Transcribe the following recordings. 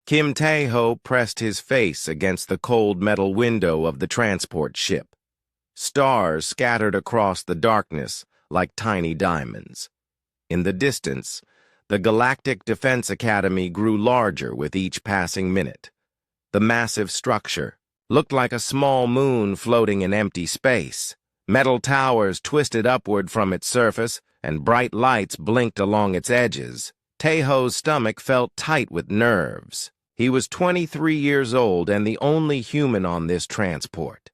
Kim Tae-ho pressed his face against the cold metal window of the transport ship. Stars scattered across the darkness like tiny diamonds. In the distance, the Galactic Defense Academy grew larger with each passing minute. The massive structure looked like a small moon floating in empty space. Metal towers twisted upward from its surface, and bright lights blinked along its edges. Tae-ho's stomach felt tight with nerves. He was 23 years old and the only human on this transport.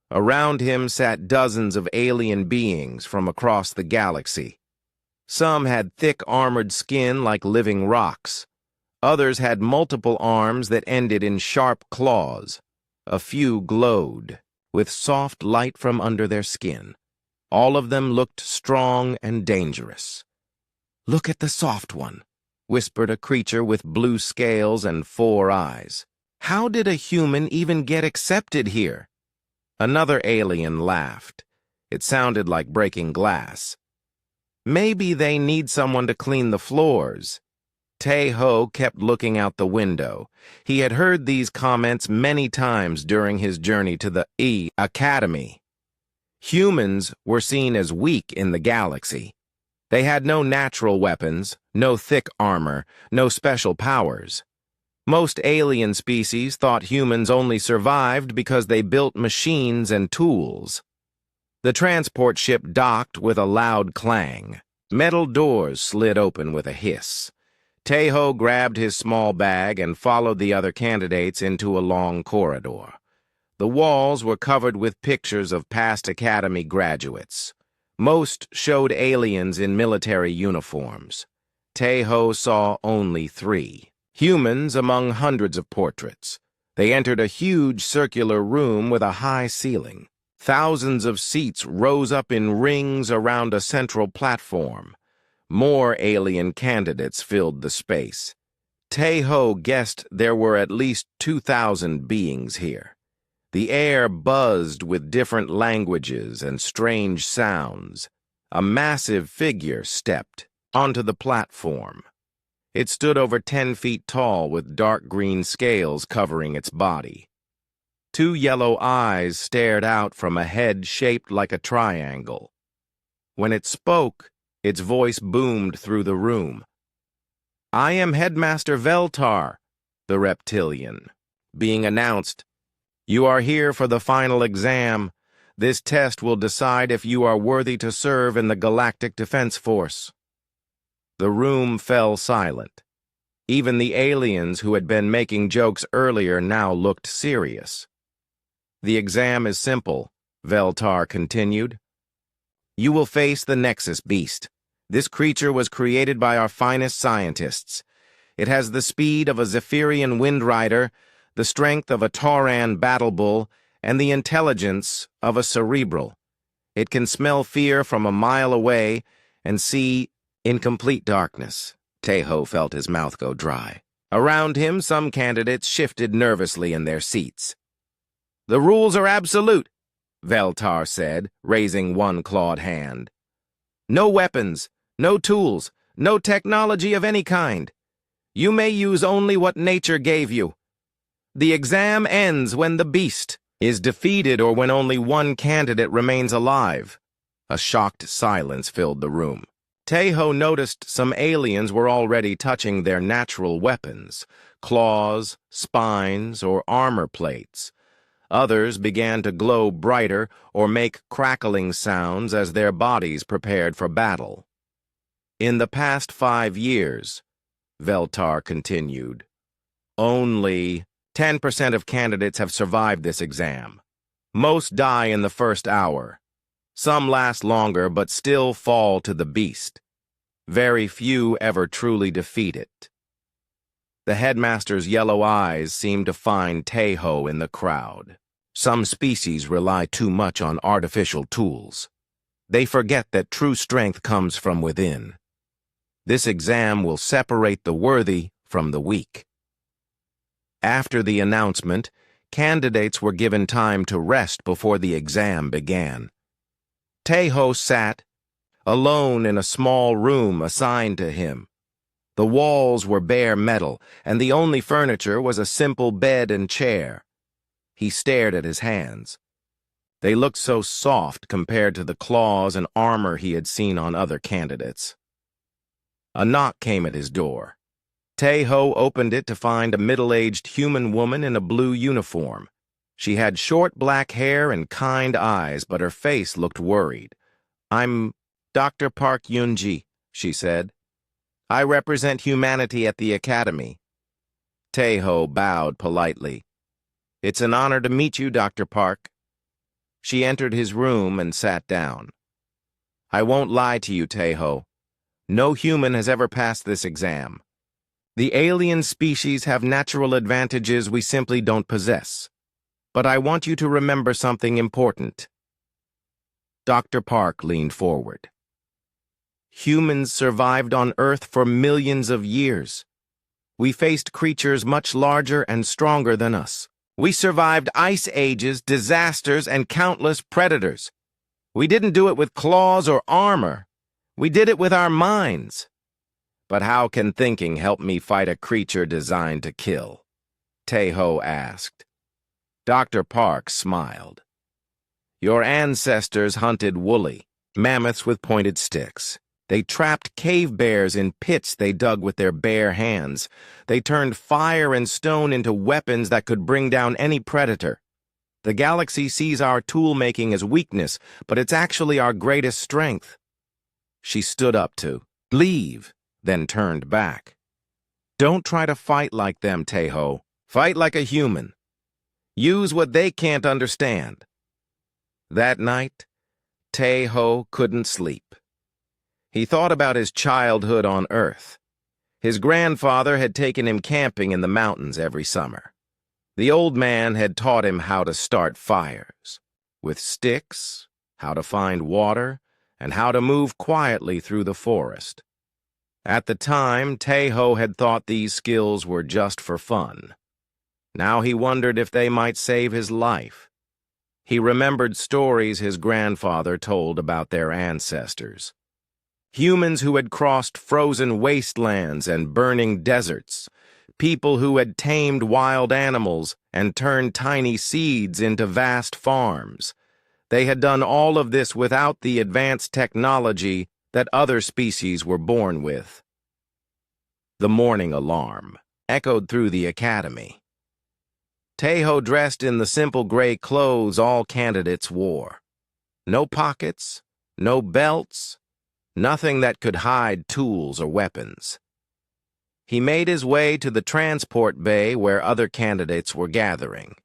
Around him sat dozens of alien beings from across the galaxy. Some had thick armored skin like living rocks. Others had multiple arms that ended in sharp claws. A few glowed, with soft light from under their skin. All of them looked strong and dangerous. "Look at the soft one," whispered a creature with blue scales and 4 eyes. "How did a human even get accepted here?" Another alien laughed. It sounded like breaking glass. "Maybe they need someone to clean the floors." Tae-ho kept looking out the window. He had heard these comments many times during his journey to the Academy. Humans were seen as weak in the galaxy. They had no natural weapons, no thick armor, no special powers. Most alien species thought humans only survived because they built machines and tools. The transport ship docked with a loud clang. Metal doors slid open with a hiss. Tae-ho grabbed his small bag and followed the other candidates into a long corridor. The walls were covered with pictures of past Academy graduates. Most showed aliens in military uniforms. Tae-ho saw only 3. Humans among hundreds of portraits. They entered a huge circular room with a high ceiling. Thousands of seats rose up in rings around a central platform. More alien candidates filled the space. Tae-ho guessed there were at least 2,000 beings here. The air buzzed with different languages and strange sounds. A massive figure stepped onto the platform. It stood over 10 feet tall with dark green scales covering its body. 2 yellow eyes stared out from a head shaped like a triangle. When it spoke, its voice boomed through the room. "I am Headmaster Veltar," the reptilian. Being announced, "You are here for the final exam. This test will decide if you are worthy to serve in the Galactic Defense Force." The room fell silent. Even the aliens who had been making jokes earlier now looked serious. "The exam is simple," Veltar continued. "You will face the Nexus Beast. This creature was created by our finest scientists. It has the speed of a Zephyrian wind rider, the strength of a Tauran battle bull, and the intelligence of a cerebral. It can smell fear from a mile away and see in complete darkness." Tae-ho felt his mouth go dry. Around him, some candidates shifted nervously in their seats. "The rules are absolute," Veltar said, raising one clawed hand. "No weapons, no tools, no technology of any kind. You may use only what nature gave you. The exam ends when the beast is defeated or when only one candidate remains alive." A shocked silence filled the room. Tae-ho noticed some aliens were already touching their natural weapons, claws, spines, or armor plates. Others began to glow brighter or make crackling sounds as their bodies prepared for battle. "In the past 5 years," Veltar continued, "only 10% of candidates have survived this exam. Most die in the first hour. Some last longer but still fall to the beast. Very few ever truly defeat it." The headmaster's yellow eyes seemed to find Tae-ho in the crowd. Some species rely too much on artificial tools. They forget that true strength comes from within. This exam will separate the worthy from the weak. After the announcement, candidates were given time to rest before the exam began. Tae-ho sat alone in a small room assigned to him. The walls were bare metal, and the only furniture was a simple bed and chair. He stared at his hands. They looked so soft compared to the claws and armor he had seen on other candidates. A knock came at his door. Tae-ho opened it to find a middle-aged human woman in a blue uniform. She had short black hair and kind eyes, but her face looked worried. "I'm Dr. Park Yoon-ji," she said. "I represent humanity at the Academy." Tae-ho bowed politely. "It's an honor to meet you, Dr. Park." She entered his room and sat down. "I won't lie to you, Tae-ho. No human has ever passed this exam. The alien species have natural advantages we simply don't possess. But I want you to remember something important." Dr. Park leaned forward. "Humans survived on Earth for millions of years. We faced creatures much larger and stronger than us. We survived ice ages, disasters, and countless predators. We didn't do it with claws or armor. We did it with our minds. But how can thinking help me fight a creature designed to kill?" Tae-ho asked. Dr. Park smiled. "Your ancestors hunted woolly, mammoths with pointed sticks. They trapped cave bears in pits they dug with their bare hands. They turned fire and stone into weapons that could bring down any predator. The galaxy sees our tool-making as weakness, but it's actually our greatest strength." She stood up to leave, then turned back. "Don't try to fight like them, Tae-ho. Fight like a human. Use what they can't understand." That night, Tae-ho couldn't sleep. He thought about his childhood on Earth. His grandfather had taken him camping in the mountains every summer. The old man had taught him how to start fires, with sticks, how to find water, and how to move quietly through the forest. At the time, Tae-ho had thought these skills were just for fun. Now he wondered if they might save his life. He remembered stories his grandfather told about their ancestors. Humans who had crossed frozen wastelands and burning deserts. People who had tamed wild animals and turned tiny seeds into vast farms. They had done all of this without the advanced technology that other species were born with. The morning alarm echoed through the academy. Tae-ho dressed in the simple gray clothes all candidates wore. No pockets, no belts, nothing that could hide tools or weapons. He made his way to the transport bay where other candidates were gathering.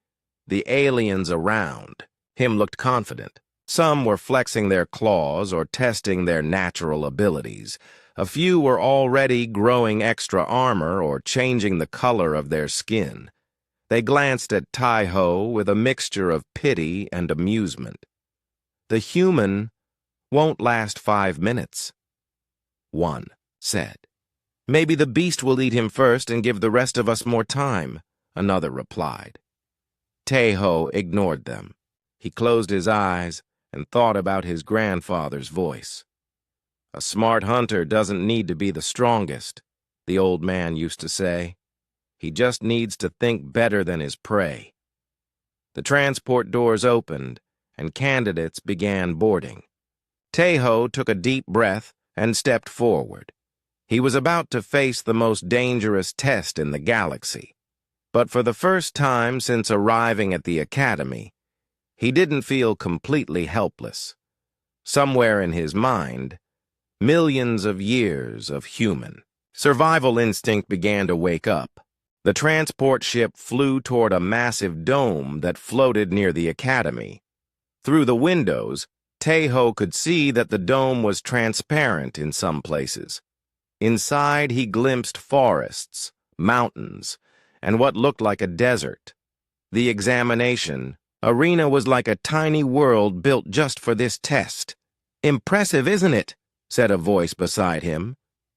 The aliens around him looked confident. Some were flexing their claws or testing their natural abilities. A few were already growing extra armor or changing the color of their skin. They glanced at Tae-ho with a mixture of pity and amusement. "The human won't last 5 minutes," one said. "Maybe the beast will eat him first and give the rest of us more time," another replied. Tae-ho ignored them. He closed his eyes and thought about his grandfather's voice. "A smart hunter doesn't need to be the strongest," the old man used to say. "He just needs to think better than his prey." The transport doors opened, and candidates began boarding. Tae-ho took a deep breath and stepped forward. He was about to face the most dangerous test in the galaxy. But for the first time since arriving at the academy, he didn't feel completely helpless. Somewhere in his mind, millions of years of human survival instinct began to wake up. The transport ship flew toward a massive dome that floated near the academy. Through the windows, Tae-ho could see that the dome was transparent in some places. Inside, he glimpsed forests, mountains, and what looked like a desert. The examination arena was like a tiny world built just for this test. "Impressive, isn't it?" said a voice beside him.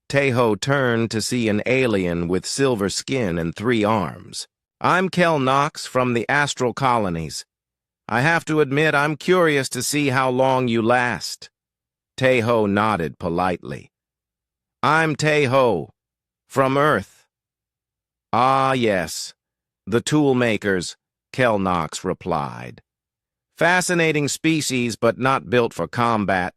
Tae-ho turned to see an alien with silver skin and 3 arms. "I'm Kel Knox from the Astral Colonies. I have to admit I'm curious to see how long you last." Tae-ho nodded politely. "I'm Tae-ho From Earth. Ah, yes. The toolmakers, Kelnox replied. Fascinating species, but not built for combat.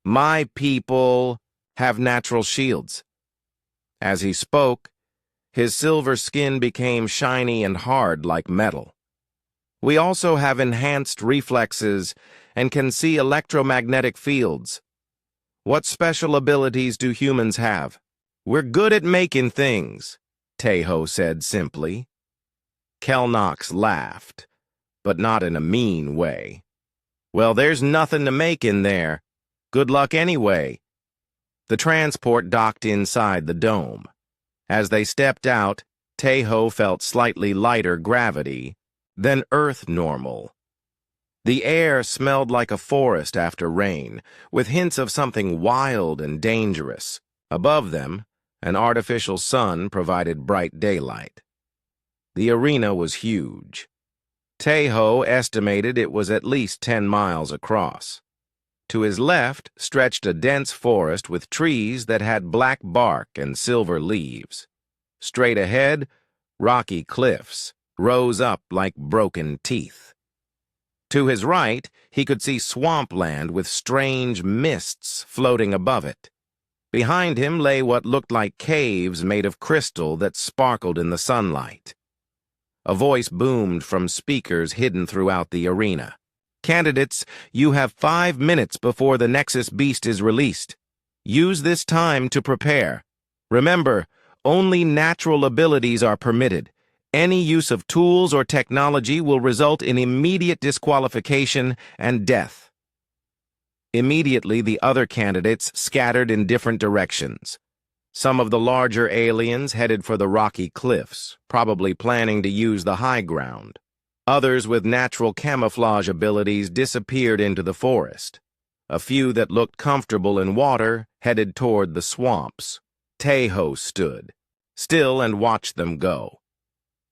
My people have natural shields. As he spoke, his silver skin became shiny and hard like metal. We also have enhanced reflexes and can see electromagnetic fields. What special abilities do humans have? We're good at making things, Tejo said simply. Kelnox laughed, but not in a mean way. Well, there's nothing to make in there. Good luck anyway. The transport docked inside the dome. As they stepped out, Tejo felt slightly lighter gravity than Earth normal. The air smelled like a forest after rain, with hints of something wild and dangerous. Above them, an artificial sun provided bright daylight. The arena was huge. Tejo estimated it was at least 10 miles across. To his left stretched a dense forest with trees that had black bark and silver leaves. Straight ahead, rocky cliffs rose up like broken teeth. To his right, he could see swampland with strange mists floating above it. Behind him lay what looked like caves made of crystal that sparkled in the sunlight. A voice boomed from speakers hidden throughout the arena. Candidates, you have 5 minutes before the Nexus Beast is released. Use this time to prepare. Remember, only natural abilities are permitted. Any use of tools or technology will result in immediate disqualification and death. Immediately, the other candidates scattered in different directions. Some of the larger aliens headed for the rocky cliffs, probably planning to use the high ground. Others with natural camouflage abilities disappeared into the forest. A few that looked comfortable in water headed toward the swamps. Tejo stood still and watched them go.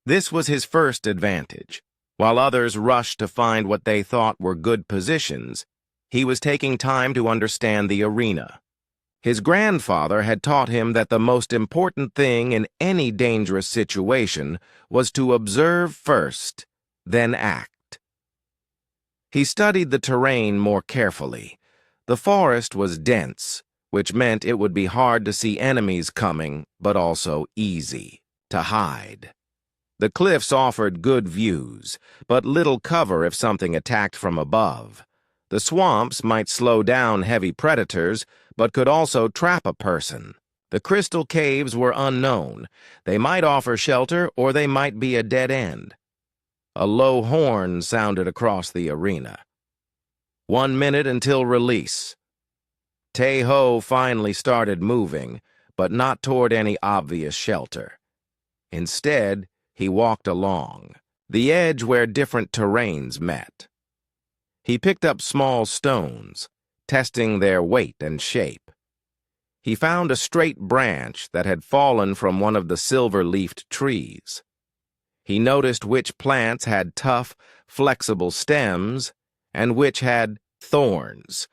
This was his first advantage. While others rushed to find what they thought were good positions, he was taking time to understand the arena. His grandfather had taught him that the most important thing in any dangerous situation was to observe first, then act. He studied the terrain more carefully. The forest was dense, which meant it would be hard to see enemies coming, but also easy to hide. The cliffs offered good views, but little cover if something attacked from above. The swamps might slow down heavy predators, but could also trap a person. The crystal caves were unknown. They might offer shelter, or they might be a dead end. A low horn sounded across the arena. 1 minute until release. Tejo finally started moving, but not toward any obvious shelter. Instead, he walked along, the edge where different terrains met. He picked up small stones, testing their weight and shape. He found a straight branch that had fallen from one of the silver-leafed trees. He noticed which plants had tough, flexible stems and which had thorns.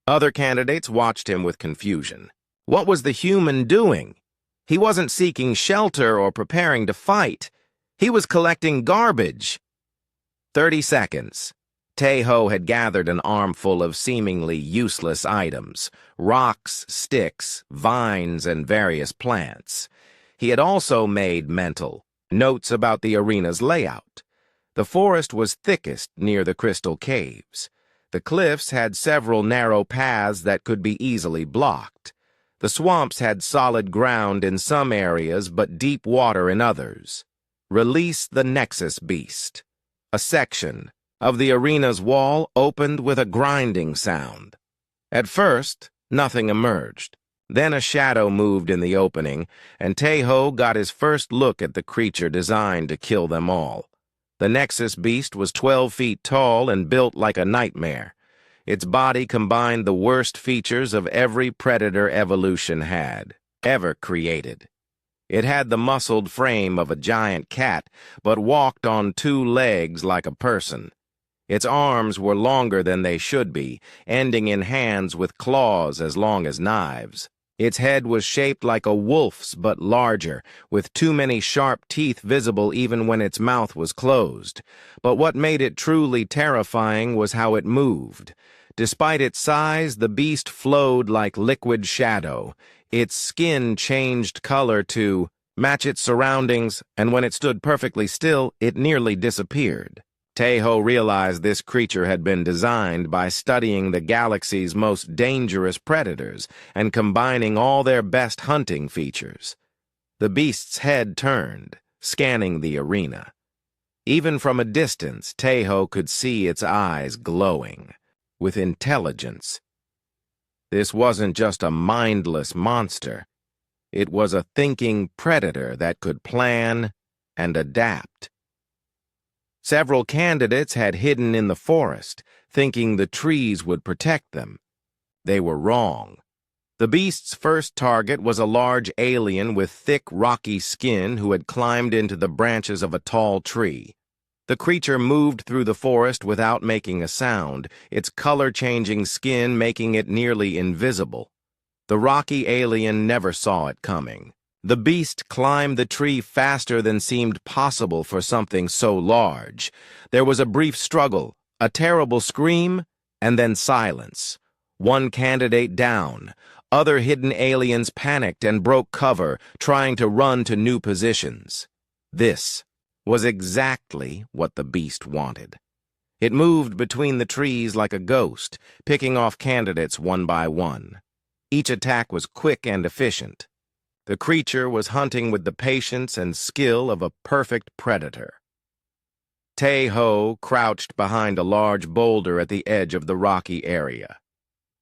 Other candidates watched him with confusion. What was the human doing? He wasn't seeking shelter or preparing to fight. He was collecting garbage. 30 seconds. Tejo had gathered an armful of seemingly useless items, rocks, sticks, vines, and various plants. He had also made mental notes about the arena's layout. The forest was thickest near the crystal caves. The cliffs had several narrow paths that could be easily blocked. The swamps had solid ground in some areas but deep water in others. Release the Nexus Beast. A section of the arena's wall opened with a grinding sound. At first, nothing emerged. Then a shadow moved in the opening, and Tejo got his first look at the creature designed to kill them all. The Nexus Beast was 12 feet tall and built like a nightmare. Its body combined the worst features of every predator evolution had ever created. It had the muscled frame of a giant cat, but walked on 2 legs like a person. Its arms were longer than they should be, ending in hands with claws as long as knives. Its head was shaped like a wolf's but larger, with too many sharp teeth visible even when its mouth was closed. But what made it truly terrifying was how it moved. Despite its size, the beast flowed like liquid shadow. Its skin changed color to match its surroundings, and when it stood perfectly still, it nearly disappeared. Taeho realized this creature had been designed by studying the galaxy's most dangerous predators and combining all their best hunting features. The beast's head turned, scanning the arena. Even from a distance, Taeho could see its eyes glowing with intelligence. This wasn't just a mindless monster. It was a thinking predator that could plan and adapt. Several candidates had hidden in the forest, thinking the trees would protect them. They were wrong. The beast's first target was a large alien with thick, rocky skin who had climbed into the branches of a tall tree. The creature moved through the forest without making a sound, its color-changing skin making it nearly invisible. The rocky alien never saw it coming. The beast climbed the tree faster than seemed possible for something so large. There was a brief struggle, a terrible scream, and then silence. One candidate down. Other hidden aliens panicked and broke cover, trying to run to new positions. This was exactly what the beast wanted. It moved between the trees like a ghost, picking off candidates one by one. Each attack was quick and efficient. The creature was hunting with the patience and skill of a perfect predator. Taeho crouched behind a large boulder at the edge of the rocky area.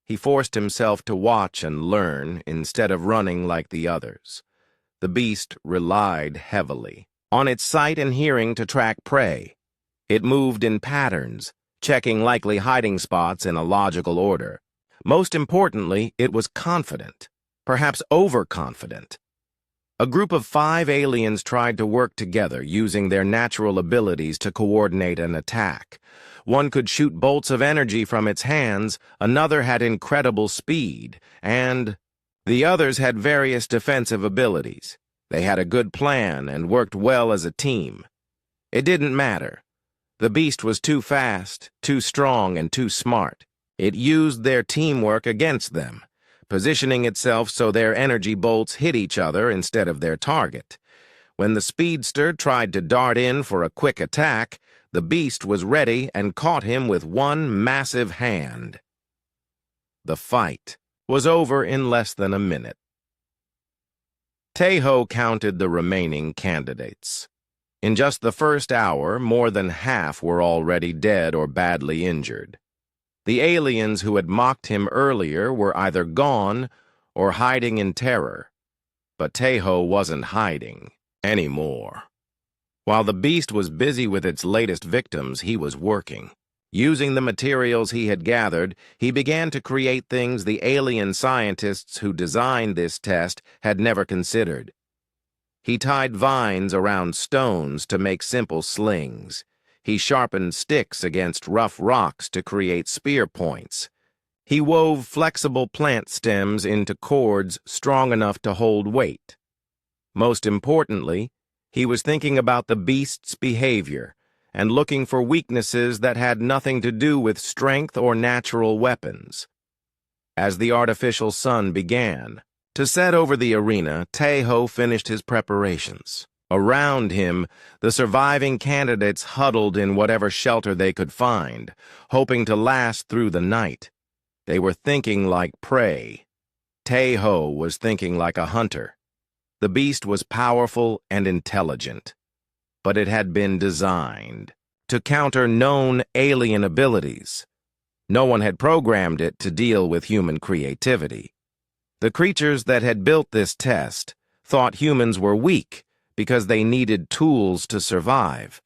He forced himself to watch and learn instead of running like the others. The beast relied heavily on its sight and hearing to track prey. It moved in patterns, checking likely hiding spots in a logical order. Most importantly, it was confident, perhaps overconfident. A group of 5 aliens tried to work together using their natural abilities to coordinate an attack. One could shoot bolts of energy from its hands, another had incredible speed, and the others had various defensive abilities. They had a good plan and worked well as a team. It didn't matter. The beast was too fast, too strong, and too smart. It used their teamwork against them, positioning itself so their energy bolts hit each other instead of their target. When the speedster tried to dart in for a quick attack, the beast was ready and caught him with one massive hand. The fight was over in less than a minute. Taeho counted the remaining candidates. In just the first hour, more than half were already dead or badly injured. The aliens who had mocked him earlier were either gone or hiding in terror. But Taeho wasn't hiding anymore. While the beast was busy with its latest victims, he was working. Using the materials he had gathered, he began to create things the alien scientists who designed this test had never considered. He tied vines around stones to make simple slings. He sharpened sticks against rough rocks to create spear points. He wove flexible plant stems into cords strong enough to hold weight. Most importantly, he was thinking about the beast's behavior and looking for weaknesses that had nothing to do with strength or natural weapons. As the artificial sun began to set over the arena, Taeho finished his preparations. Around him, the surviving candidates huddled in whatever shelter they could find, hoping to last through the night. They were thinking like prey. Taeho was thinking like a hunter. The beast was powerful and intelligent, but it had been designed to counter known alien abilities. No one had programmed it to deal with human creativity. The creatures that had built this test thought humans were weak because they needed tools to survive.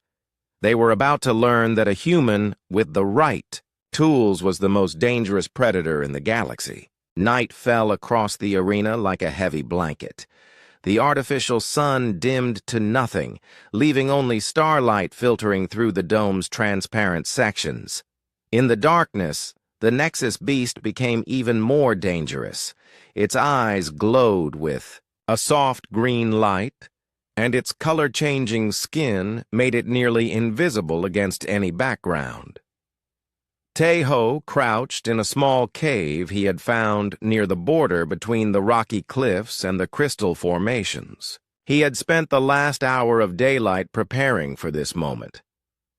They were about to learn that a human with the right tools was the most dangerous predator in the galaxy. Night fell across the arena like a heavy blanket. The artificial sun dimmed to nothing, leaving only starlight filtering through the dome's transparent sections. In the darkness, the Nexus beast became even more dangerous. Its eyes glowed with a soft green light, and its color-changing skin made it nearly invisible against any background. Taeho crouched in a small cave he had found near the border between the rocky cliffs and the crystal formations. He had spent the last hour of daylight preparing for this moment.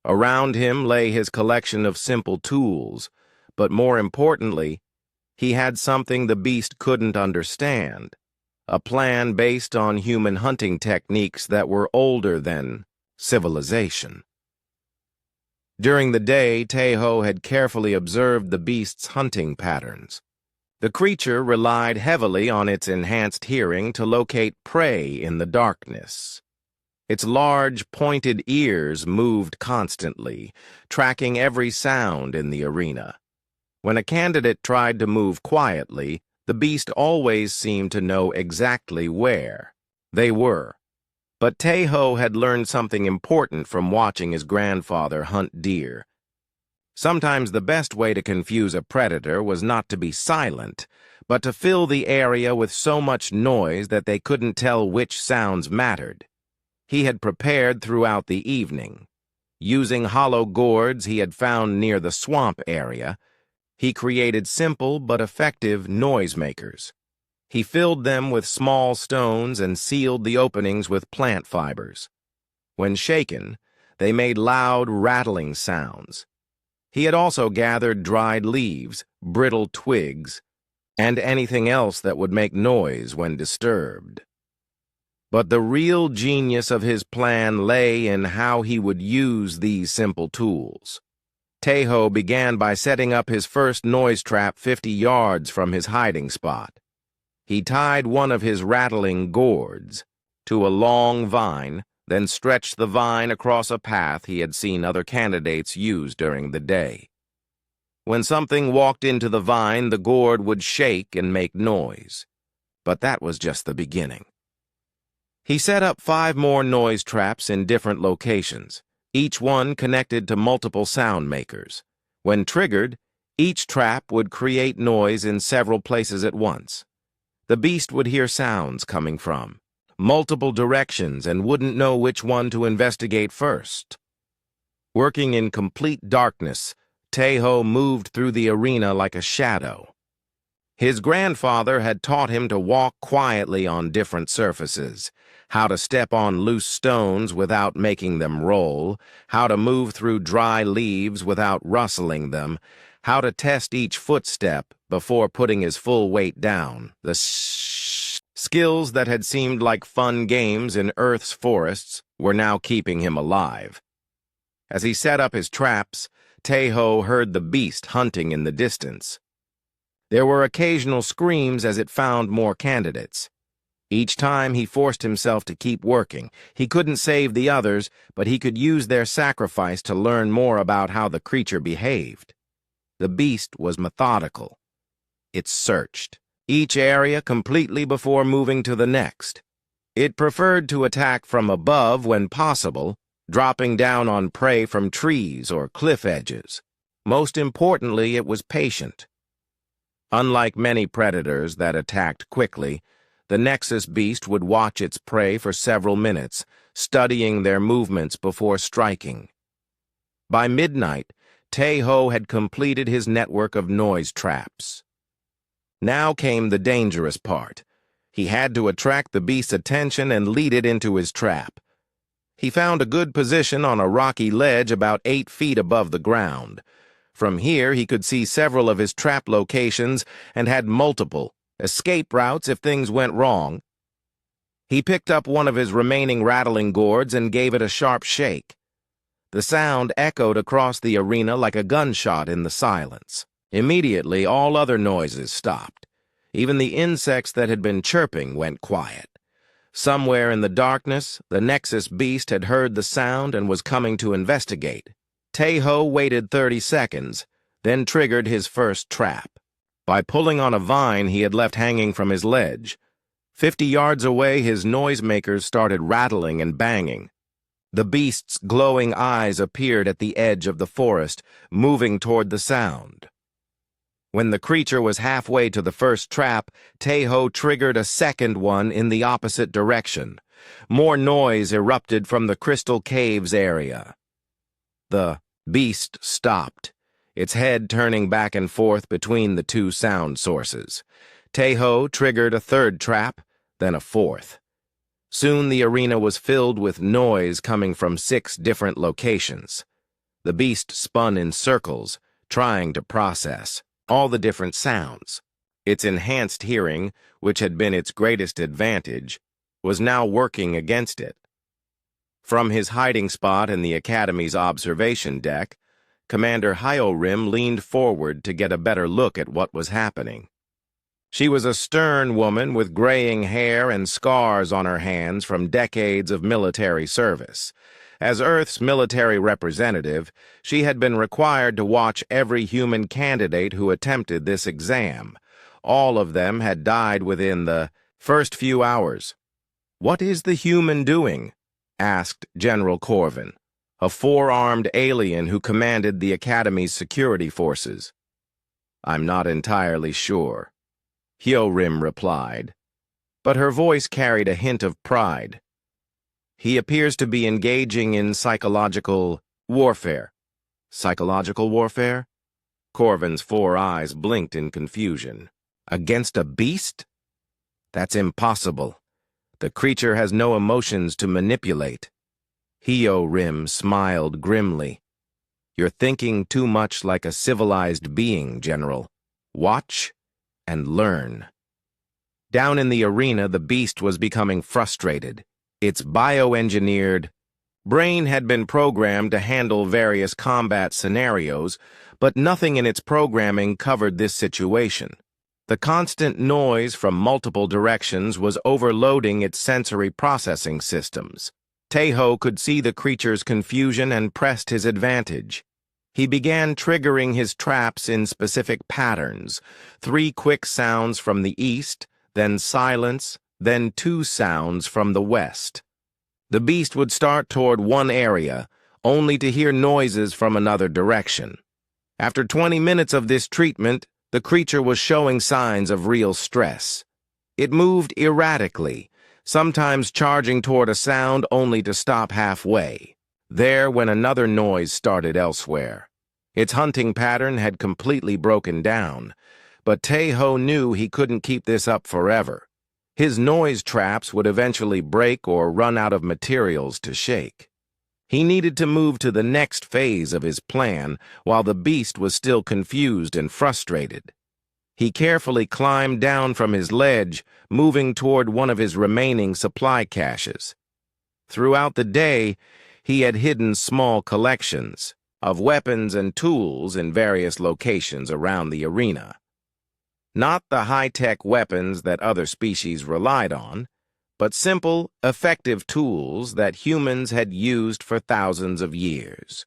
Around him lay his collection of simple tools, but more importantly, he had something the beast couldn't understand, a plan based on human hunting techniques that were older than civilization. During the day, Taeho had carefully observed the beast's hunting patterns. The creature relied heavily on its enhanced hearing to locate prey in the darkness. Its large, pointed ears moved constantly, tracking every sound in the arena. When a candidate tried to move quietly, the beast always seemed to know exactly where they were. But Taeho had learned something important from watching his grandfather hunt deer. Sometimes the best way to confuse a predator was not to be silent, but to fill the area with so much noise that they couldn't tell which sounds mattered. He had prepared throughout the evening. Using hollow gourds he had found near the swamp area, he created simple but effective noisemakers. He filled them with small stones and sealed the openings with plant fibers. When shaken, they made loud, rattling sounds. He had also gathered dried leaves, brittle twigs, and anything else that would make noise when disturbed. But the real genius of his plan lay in how he would use these simple tools. Taeho began by setting up his first noise trap 50 yards from his hiding spot. He tied one of his rattling gourds to a long vine, then stretched the vine across a path he had seen other candidates use during the day. When something walked into the vine, the gourd would shake and make noise. But that was just the beginning. He set up 5 more noise traps in different locations, each one connected to multiple sound makers. When triggered, each trap would create noise in several places at once. The beast would hear sounds coming from multiple directions and wouldn't know which one to investigate first. Working in complete darkness, Taeho moved through the arena like a shadow. His grandfather had taught him to walk quietly on different surfaces, how to step on loose stones without making them roll, how to move through dry leaves without rustling them, how to test each footstep before putting his full weight down. The skills that had seemed like fun games in Earth's forests were now keeping him alive. As he set up his traps, Taeho heard the beast hunting in the distance. There were occasional screams as it found more candidates. Each time he forced himself to keep working. He couldn't save the others, but he could use their sacrifice to learn more about how the creature behaved. The beast was methodical. It searched each area completely before moving to the next. It preferred to attack from above when possible, dropping down on prey from trees or cliff edges. Most importantly, it was patient. Unlike many predators that attacked quickly, the Nexus beast would watch its prey for several minutes, studying their movements before striking. By midnight, Taeho had completed his network of noise traps. Now came the dangerous part. He had to attract the beast's attention and lead it into his trap. He found a good position on a rocky ledge about 8 feet above the ground. From here, he could see several of his trap locations and had multiple escape routes if things went wrong. He picked up one of his remaining rattling gourds and gave it a sharp shake. The sound echoed across the arena like a gunshot in the silence. Immediately, all other noises stopped. Even the insects that had been chirping went quiet. Somewhere in the darkness, the Nexus beast had heard the sound and was coming to investigate. Taeho waited 30 seconds, then triggered his first trap. By pulling on a vine he had left hanging from his ledge. 50 yards away, his noisemakers started rattling and banging. The beast's glowing eyes appeared at the edge of the forest, moving toward the sound. When the creature was halfway to the first trap, Taeho triggered a second one in the opposite direction. More noise erupted from the crystal caves area. The beast stopped, its head turning back and forth between the two sound sources. Taeho triggered a third trap, then a fourth. Soon the arena was filled with noise coming from 6 different locations. The beast spun in circles, trying to process all the different sounds. Its enhanced hearing, which had been its greatest advantage, was now working against it. From his hiding spot in the Academy's observation deck, Commander Hyorim leaned forward to get a better look at what was happening. She was a stern woman with graying hair and scars on her hands from decades of military service. As Earth's military representative, she had been required to watch every human candidate who attempted this exam. All of them had died within the first few hours. "What is the human doing?" asked General Corvin, a 4-armed alien who commanded the Academy's security forces. "I'm not entirely sure," Hyorim replied, but her voice carried a hint of pride. "He appears to be engaging in psychological warfare." "Psychological warfare?" Corvin's 4 eyes blinked in confusion. "Against a beast? That's impossible. The creature has no emotions to manipulate." Hyorim smiled grimly. "You're thinking too much like a civilized being, General. Watch and learn." Down in the arena, the beast was becoming frustrated. Its bioengineered brain had been programmed to handle various combat scenarios, but nothing in its programming covered this situation. The constant noise from multiple directions was overloading its sensory processing systems. Taeho could see the creature's confusion and pressed his advantage. He began triggering his traps in specific patterns: 3 quick sounds from the east, then silence, then 2 sounds from the west. The beast would start toward one area, only to hear noises from another direction. After 20 minutes of this treatment, the creature was showing signs of real stress. It moved erratically, sometimes charging toward a sound only to stop halfway, there when another noise started elsewhere. Its hunting pattern had completely broken down, but Taeho knew he couldn't keep this up forever. His noise traps would eventually break or run out of materials to shake. He needed to move to the next phase of his plan while the beast was still confused and frustrated. He carefully climbed down from his ledge, moving toward one of his remaining supply caches. Throughout the day, he had hidden small collections of weapons and tools in various locations around the arena. Not the high-tech weapons that other species relied on, but simple, effective tools that humans had used for thousands of years.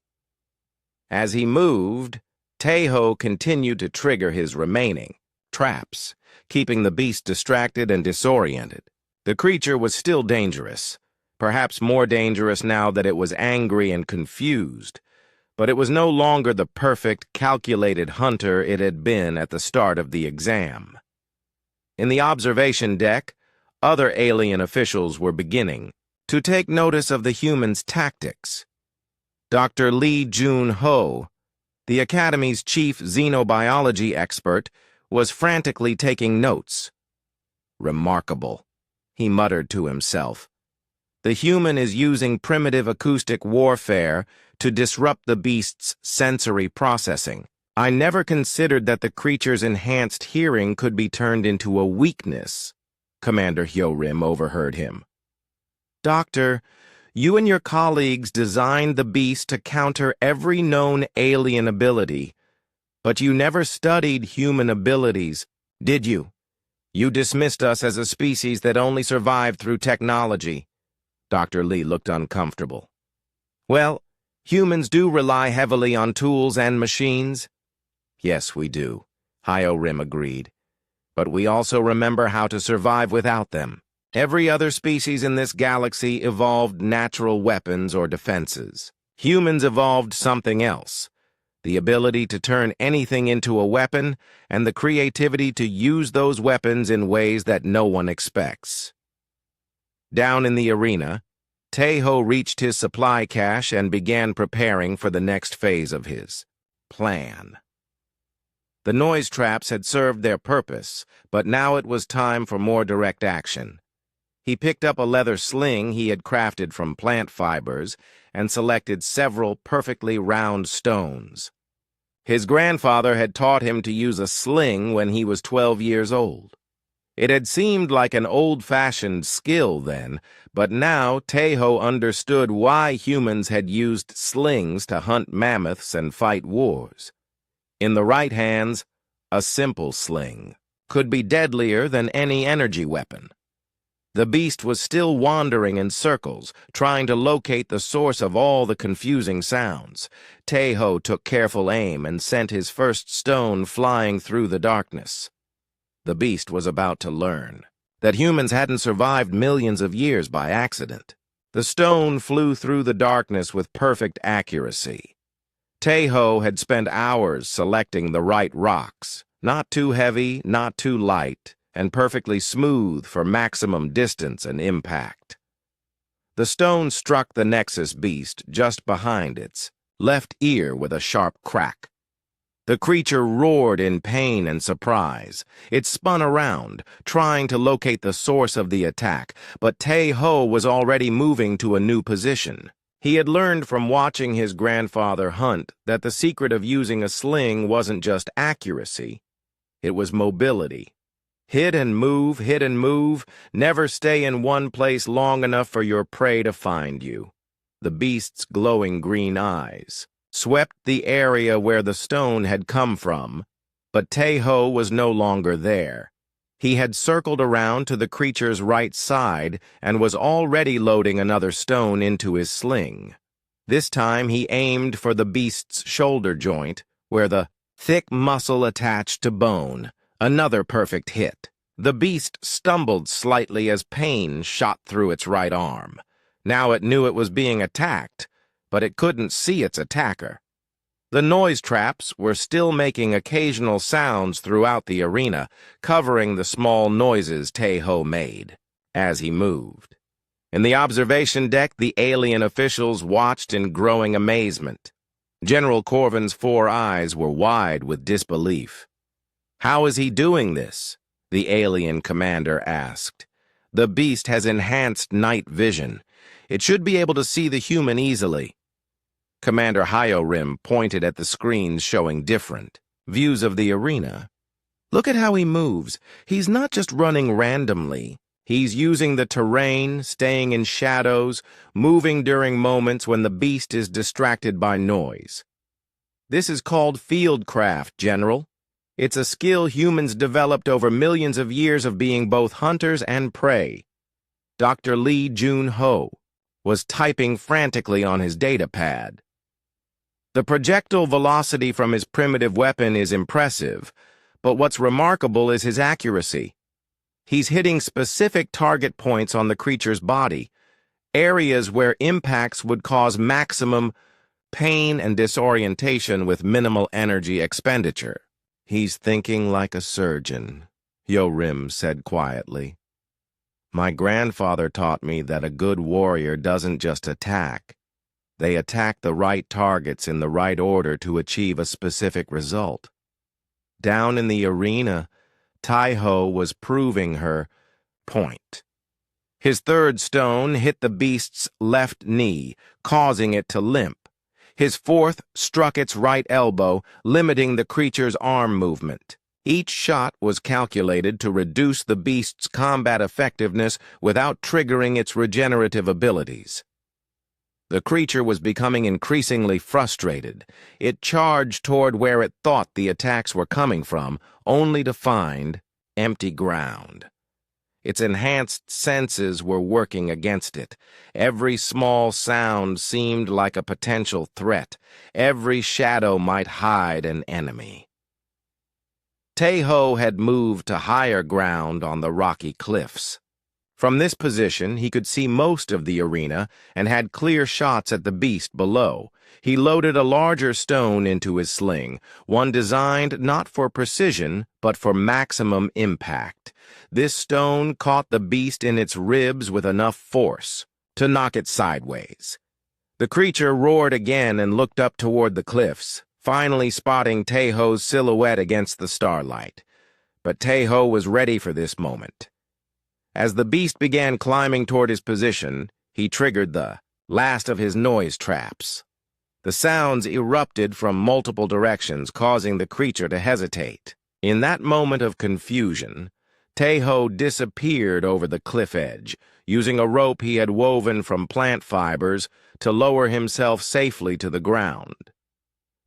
As he moved, Taeho continued to trigger his remaining traps, keeping the beast distracted and disoriented. The creature was still dangerous, perhaps more dangerous now that it was angry and confused, but it was no longer the perfect, calculated hunter it had been at the start of the exam. In the observation deck, other alien officials were beginning to take notice of the humans' tactics. Dr. Lee Jun-ho, the Academy's chief xenobiology expert, was frantically taking notes. "Remarkable," he muttered to himself. "The human is using primitive acoustic warfare to disrupt the beast's sensory processing. I never considered that the creature's enhanced hearing could be turned into a weakness." Commander Hyorim overheard him. "Doctor, you and your colleagues designed the beast to counter every known alien ability, but you never studied human abilities, did you? You dismissed us as a species that only survived through technology." Dr. Lee looked uncomfortable. "Well, humans do rely heavily on tools and machines." "Yes, we do," Hyorim agreed. "But we also remember how to survive without them. Every other species in this galaxy evolved natural weapons or defenses. Humans evolved something else. the ability to turn anything into a weapon, and the creativity to use those weapons in ways that no one expects. Down in the arena, Taeho reached his supply cache and began preparing for the next phase of his plan. The noise traps had served their purpose, but now it was time for more direct action. He picked up a leather sling he had crafted from plant fibers and selected several perfectly round stones. His grandfather had taught him to use a sling when he was 12 years old. It had seemed like an old-fashioned skill then, but now Taeho understood why humans had used slings to hunt mammoths and fight wars. In the right hands, a simple sling could be deadlier than any energy weapon. The beast was still wandering in circles, trying to locate the source of all the confusing sounds. Taeho took careful aim and sent his first stone flying through the darkness. The beast was about to learn that humans hadn't survived millions of years by accident. The stone flew through the darkness with perfect accuracy. Taeho had spent hours selecting the right rocks, not too heavy, not too light, and perfectly smooth for maximum distance and impact. The stone struck the Nexus beast just behind its left ear with a sharp crack. The creature roared in pain and surprise. It spun around, trying to locate the source of the attack, but Taeho was already moving to a new position. He had learned from watching his grandfather hunt that the secret of using a sling wasn't just accuracy, it was mobility. Hit and move, never stay in one place long enough for your prey to find you. The beast's glowing green eyes swept the area where the stone had come from, but Taeho was no longer there. He had circled around to the creature's right side and was already loading another stone into his sling. This time he aimed for the beast's shoulder joint, where the thick muscle attached to bone. Another perfect hit. The beast stumbled slightly as pain shot through its right arm. Now it knew it was being attacked, but it couldn't see its attacker. The noise traps were still making occasional sounds throughout the arena, covering the small noises Taeho made as he moved. In the observation deck, the alien officials watched in growing amazement. General Corvin's 4 eyes were wide with disbelief. "How is he doing this?" the alien commander asked. "The beast has enhanced night vision. It should be able to see the human easily." Commander Hyorim pointed at the screens showing different views of the arena. "Look at how he moves. He's not just running randomly. He's using the terrain, staying in shadows, moving during moments when the beast is distracted by noise. This is called fieldcraft, General. It's a skill humans developed over millions of years of being both hunters and prey." Dr. Lee Jun-ho was typing frantically on his datapad. "The projectile velocity from his primitive weapon is impressive, but what's remarkable is his accuracy. He's hitting specific target points on the creature's body, areas where impacts would cause maximum pain and disorientation with minimal energy expenditure." "He's thinking like a surgeon," Yorim said quietly. "My grandfather taught me that a good warrior doesn't just attack. They attack the right targets in the right order to achieve a specific result." Down in the arena, Taeho was proving her point. His third stone hit the beast's left knee, causing it to limp. His fourth struck its right elbow, limiting the creature's arm movement. Each shot was calculated to reduce the beast's combat effectiveness without triggering its regenerative abilities. The creature was becoming increasingly frustrated. It charged toward where it thought the attacks were coming from, only to find empty ground. Its enhanced senses were working against it. Every small sound seemed like a potential threat. Every shadow might hide an enemy. Taeho had moved to higher ground on the rocky cliffs. From this position, he could see most of the arena and had clear shots at the beast below. He loaded a larger stone into his sling, one designed not for precision, but for maximum impact. This stone caught the beast in its ribs with enough force to knock it sideways. The creature roared again and looked up toward the cliffs, finally spotting Taeho's silhouette against the starlight. But Taeho was ready for this moment. As the beast began climbing toward his position, he triggered the last of his noise traps. The sounds erupted from multiple directions, causing the creature to hesitate. In that moment of confusion, Taeho disappeared over the cliff edge, using a rope he had woven from plant fibers to lower himself safely to the ground.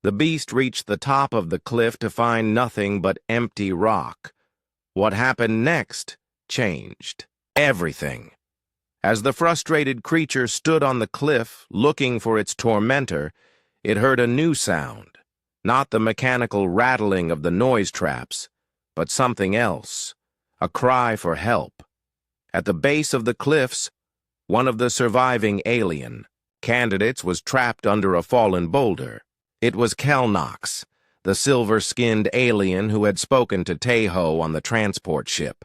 The beast reached the top of the cliff to find nothing but empty rock. What happened next changed everything. As the frustrated creature stood on the cliff looking for its tormentor, it heard a new sound, not the mechanical rattling of the noise traps, but something else, a cry for help. At the base of the cliffs, one of the surviving alien candidates was trapped under a fallen boulder. It was Kelnox, the silver-skinned alien who had spoken to Taeho on the transport ship.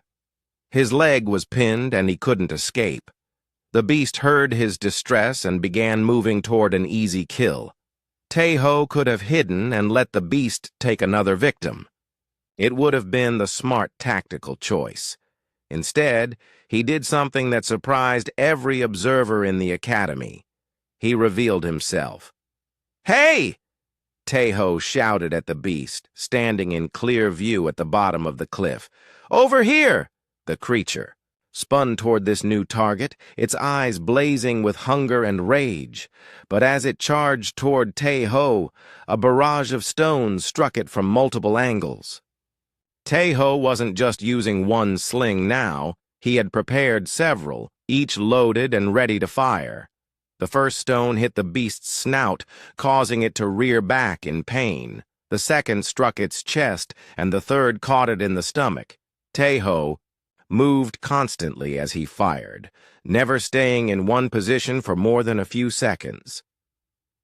His leg was pinned and he couldn't escape. The beast heard his distress and began moving toward an easy kill. Taeho could have hidden and let the beast take another victim. It would have been the smart tactical choice. Instead, he did something that surprised every observer in the academy. He revealed himself. "Hey!" Taeho shouted at the beast, standing in clear view at the bottom of the cliff. "Over here!" The creature spun toward this new target, its eyes blazing with hunger and rage. But as it charged toward Taeho, a barrage of stones struck it from multiple angles. Taeho wasn't just using one sling now, he had prepared several, each loaded and ready to fire. The first stone hit the beast's snout, causing it to rear back in pain. The second struck its chest, and the third caught it in the stomach. Taeho moved constantly as he fired, never staying in one position for more than a few seconds.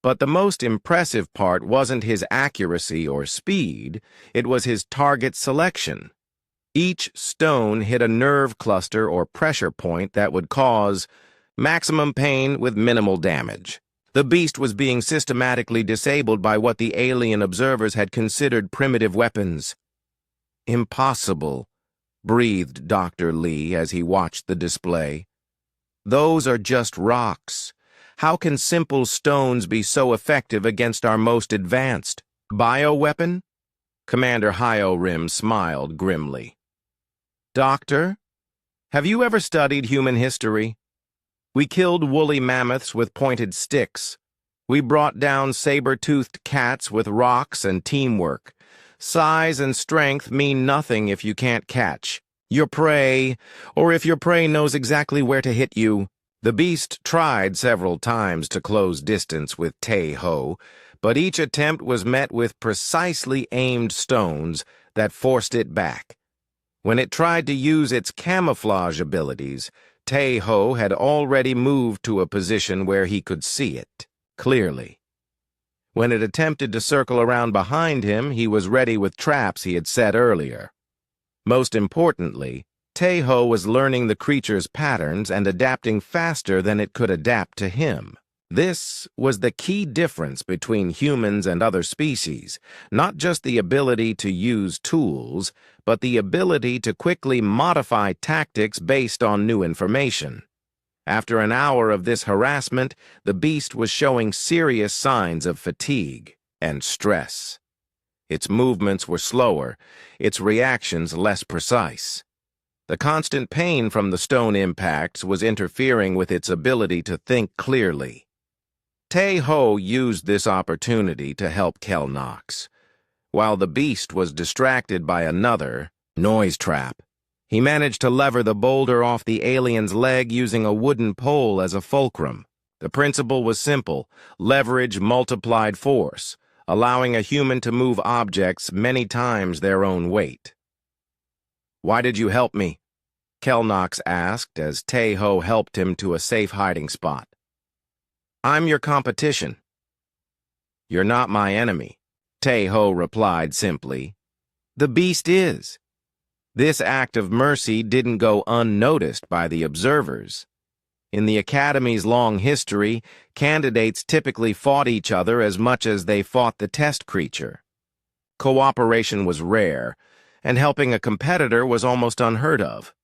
But the most impressive part wasn't his accuracy or speed, it was his target selection. Each stone hit a nerve cluster or pressure point that would cause maximum pain with minimal damage. The beast was being systematically disabled by what the alien observers had considered primitive weapons. "Impossible," breathed Dr. Lee as he watched the display. "Those are just rocks. How can simple stones be so effective against our most advanced bioweapon?" Commander Hyorim smiled grimly. "Doctor, have you ever studied human history? We killed woolly mammoths with pointed sticks. We brought down saber-toothed cats with rocks and teamwork. Size and strength mean nothing if you can't catch your prey, or if your prey knows exactly where to hit you." The beast tried several times to close distance with Taeho, but each attempt was met with precisely aimed stones that forced it back. When it tried to use its camouflage abilities, Taeho had already moved to a position where he could see it clearly. When it attempted to circle around behind him, he was ready with traps he had set earlier. Most importantly, Taeho was learning the creature's patterns and adapting faster than it could adapt to him. This was the key difference between humans and other species, not just the ability to use tools, but the ability to quickly modify tactics based on new information. After an hour of this harassment, the beast was showing serious signs of fatigue and stress. Its movements were slower, its reactions less precise. The constant pain from the stone impacts was interfering with its ability to think clearly. Taeho used this opportunity to help Kelnox. While the beast was distracted by another noise trap, he managed to lever the boulder off the alien's leg using a wooden pole as a fulcrum. The principle was simple: leverage multiplied force, allowing a human to move objects many times their own weight. "Why did you help me?" Kelnox asked as Tae-ho helped him to a safe hiding spot. I'm your competition. You're not my enemy, Tae-ho replied simply. The beast is. This act of mercy didn't go unnoticed by the observers. In the Academy's long history, candidates typically fought each other as much as they fought the test creature. Cooperation was rare, and helping a competitor was almost unheard of.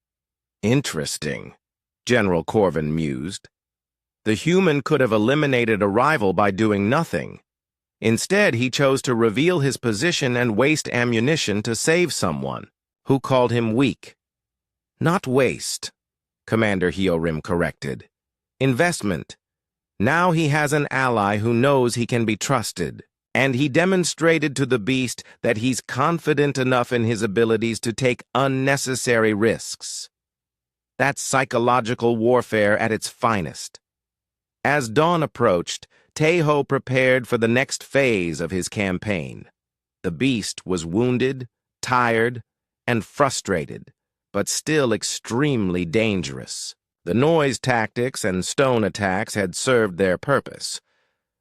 Interesting, General Corvin mused. The human could have eliminated a rival by doing nothing. Instead, he chose to reveal his position and waste ammunition to save someone, who called him weak. Not waste, Commander Hyorim corrected. Investment. Now he has an ally who knows he can be trusted, and he demonstrated to the beast that he's confident enough in his abilities to take unnecessary risks. That's psychological warfare at its finest. As dawn approached, Tae-ho prepared for the next phase of his campaign. The beast was wounded, tired, and frustrated, but still extremely dangerous. The noise tactics and stone attacks had served their purpose,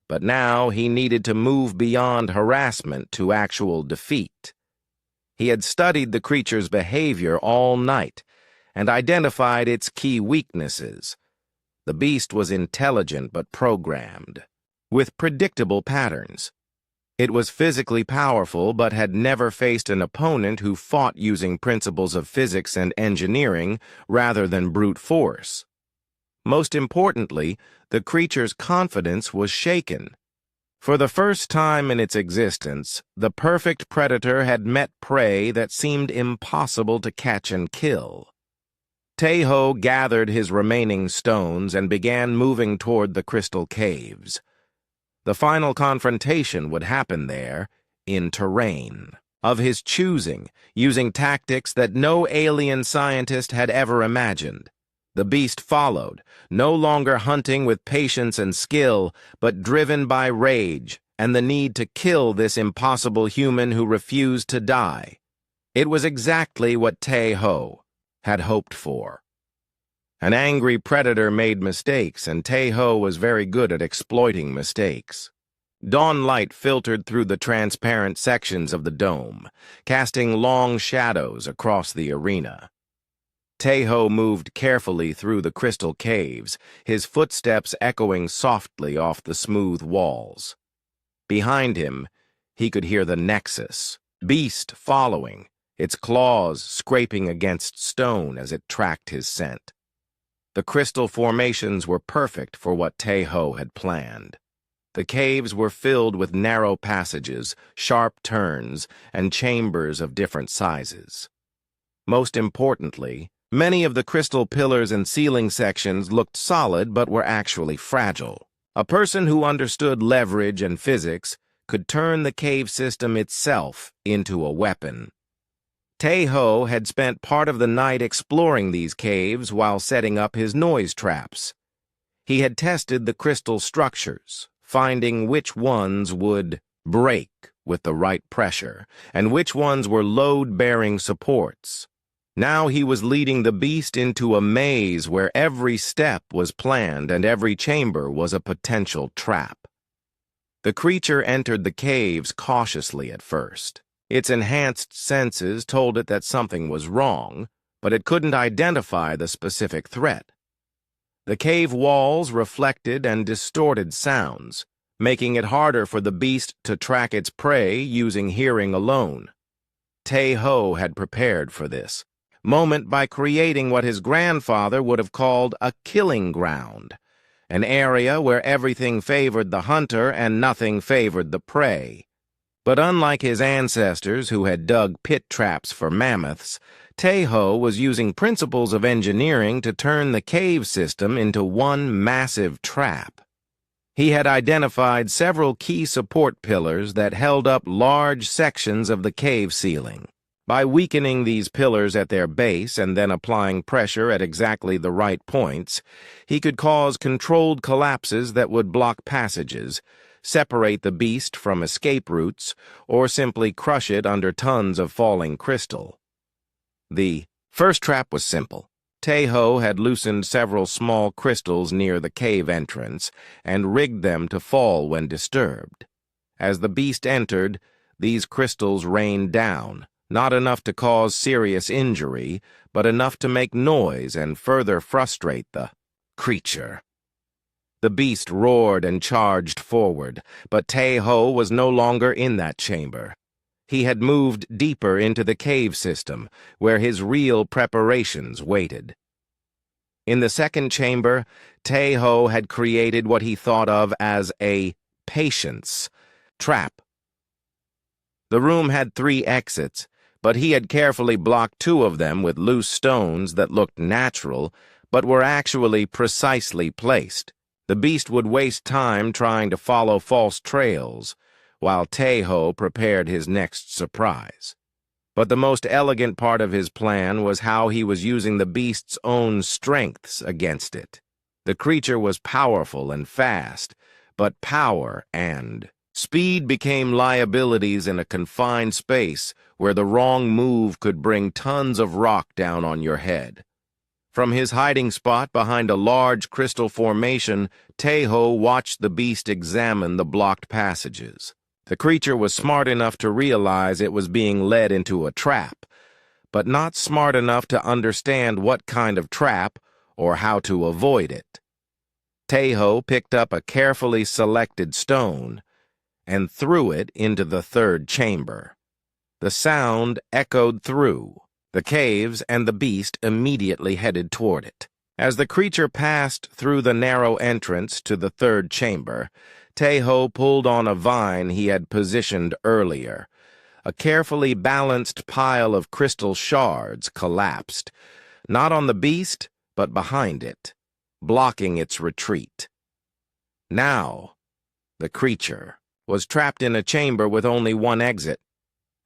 but now he needed to move beyond harassment to actual defeat. He had studied the creature's behavior all night and identified its key weaknesses. The beast was intelligent but programmed, with predictable patterns. It was physically powerful but had never faced an opponent who fought using principles of physics and engineering rather than brute force. Most importantly, the creature's confidence was shaken. For the first time in its existence, the perfect predator had met prey that seemed impossible to catch and kill. Tae-ho gathered his remaining stones and began moving toward the crystal caves. The final confrontation would happen there, in terrain, of his choosing, using tactics that no alien scientist had ever imagined. The beast followed, no longer hunting with patience and skill, but driven by rage and the need to kill this impossible human who refused to die. It was exactly what Tae-ho had hoped for. An angry predator made mistakes, and Tae-ho was very good at exploiting mistakes. Dawn light filtered through the transparent sections of the dome, casting long shadows across the arena. Tae-ho moved carefully through the crystal caves, his footsteps echoing softly off the smooth walls. Behind him, he could hear the Nexus, beast following, its claws scraping against stone as it tracked his scent. The crystal formations were perfect for what Tae-ho had planned. The caves were filled with narrow passages, sharp turns, and chambers of different sizes. Most importantly, many of the crystal pillars and ceiling sections looked solid but were actually fragile. A person who understood leverage and physics could turn the cave system itself into a weapon. Tae-ho had spent part of the night exploring these caves while setting up his noise traps. He had tested the crystal structures, finding which ones would break with the right pressure, and which ones were load-bearing supports. Now he was leading the beast into a maze where every step was planned and every chamber was a potential trap. The creature entered the caves cautiously at first. Its enhanced senses told it that something was wrong, but it couldn't identify the specific threat. The cave walls reflected and distorted sounds, making it harder for the beast to track its prey using hearing alone. Tae-ho had prepared for this moment by creating what his grandfather would have called a killing ground, an area where everything favored the hunter and nothing favored the prey. But unlike his ancestors who had dug pit traps for mammoths, Tae-ho was using principles of engineering to turn the cave system into one massive trap. He had identified several key support pillars that held up large sections of the cave ceiling. By weakening these pillars at their base and then applying pressure at exactly the right points, he could cause controlled collapses that would block passages, separate the beast from escape routes, or simply crush it under tons of falling crystal. The first trap was simple. Taeho had loosened several small crystals near the cave entrance and rigged them to fall when disturbed. As the beast entered, these crystals rained down, not enough to cause serious injury, but enough to make noise and further frustrate the creature. The beast roared and charged forward, but Taeho was no longer in that chamber. He had moved deeper into the cave system, where his real preparations waited. In the second chamber, Taeho had created what he thought of as a patience trap. The room had 3 exits, but he had carefully blocked 2 of them with loose stones that looked natural, but were actually precisely placed. The beast would waste time trying to follow false trails, while Taeho prepared his next surprise. But the most elegant part of his plan was how he was using the beast's own strengths against it. The creature was powerful and fast, but power and speed became liabilities in a confined space where the wrong move could bring tons of rock down on your head. From his hiding spot behind a large crystal formation, Taeho watched the beast examine the blocked passages. The creature was smart enough to realize it was being led into a trap, but not smart enough to understand what kind of trap or how to avoid it. Taeho picked up a carefully selected stone and threw it into the third chamber. The sound echoed through the caves, and the beast immediately headed toward it. As the creature passed through the narrow entrance to the third chamber, Taeho pulled on a vine he had positioned earlier. A carefully balanced pile of crystal shards collapsed, not on the beast, but behind it, blocking its retreat. Now, the creature was trapped in a chamber with only one exit,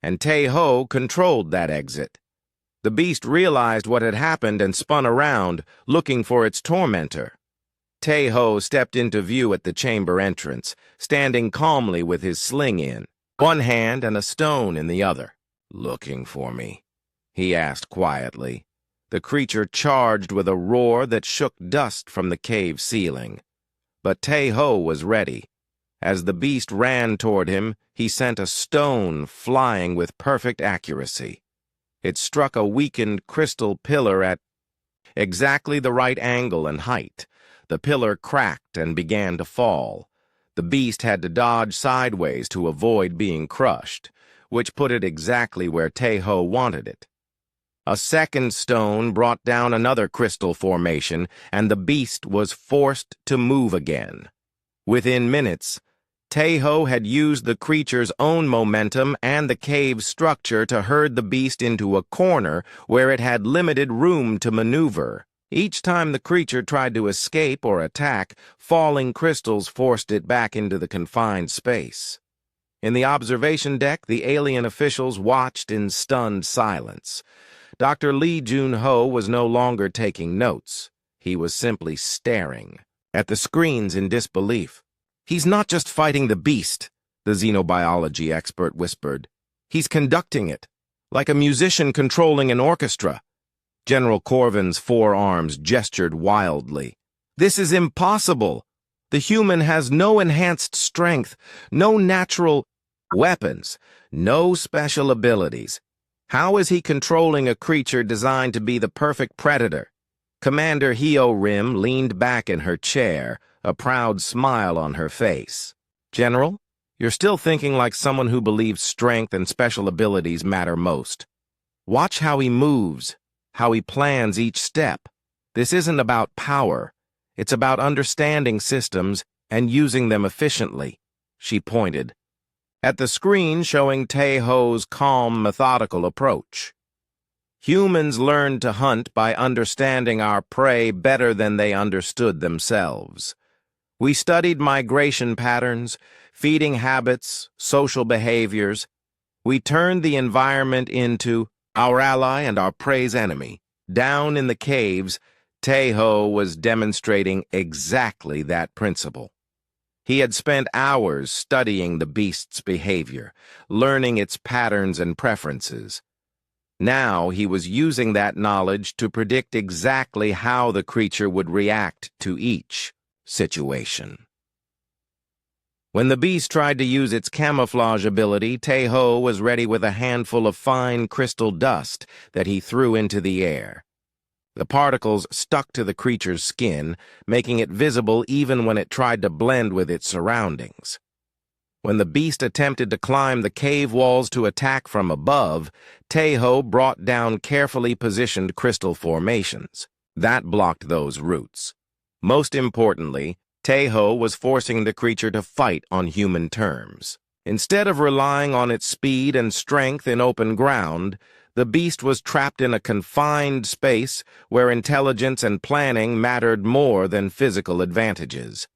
and Taeho controlled that exit. The beast realized what had happened and spun around, looking for its tormentor. Taeho stepped into view at the chamber entrance, standing calmly with his sling in one hand and a stone in the other. "Looking for me?" he asked quietly. The creature charged with a roar that shook dust from the cave ceiling. But Taeho was ready. As the beast ran toward him, he sent a stone flying with perfect accuracy. It struck a weakened crystal pillar at exactly the right angle and height. The pillar cracked and began to fall. The beast had to dodge sideways to avoid being crushed, which put it exactly where Taeho wanted it. A second stone brought down another crystal formation, and the beast was forced to move again. Within minutes, Taeho had used the creature's own momentum and the cave's structure to herd the beast into a corner where it had limited room to maneuver. Each time the creature tried to escape or attack, falling crystals forced it back into the confined space. In the observation deck, the alien officials watched in stunned silence. Dr. Lee Jun-ho was no longer taking notes. He was simply staring at the screens in disbelief. "He's not just fighting the beast," the xenobiology expert whispered. "He's conducting it, like a musician controlling an orchestra." General Corvin's forearms gestured wildly. "This is impossible. The human has no enhanced strength, no natural weapons, no special abilities. How is he controlling a creature designed to be the perfect predator?" Commander Hyo Rim leaned back in her chair, a proud smile on her face. "General, you're still thinking like someone who believes strength and special abilities matter most. Watch how he moves, how he plans each step. This isn't about power. It's about understanding systems and using them efficiently." She pointed at the screen showing Taeho's calm, methodical approach. "Humans learned to hunt by understanding our prey better than they understood themselves. We studied migration patterns, feeding habits, social behaviors. We turned the environment into our ally and our prey's enemy." Down in the caves, Taeho was demonstrating exactly that principle. He had spent hours studying the beast's behavior, learning its patterns and preferences. Now he was using that knowledge to predict exactly how the creature would react to each situation. When the beast tried to use its camouflage ability, Tae-ho was ready with a handful of fine crystal dust that he threw into the air. The particles stuck to the creature's skin, making it visible even when it tried to blend with its surroundings. When the beast attempted to climb the cave walls to attack from above, Tae-ho brought down carefully positioned crystal formations. That blocked those routes. Most importantly, Tae-ho was forcing the creature to fight on human terms. Instead of relying on its speed and strength in open ground, the beast was trapped in a confined space where intelligence and planning mattered more than physical advantages.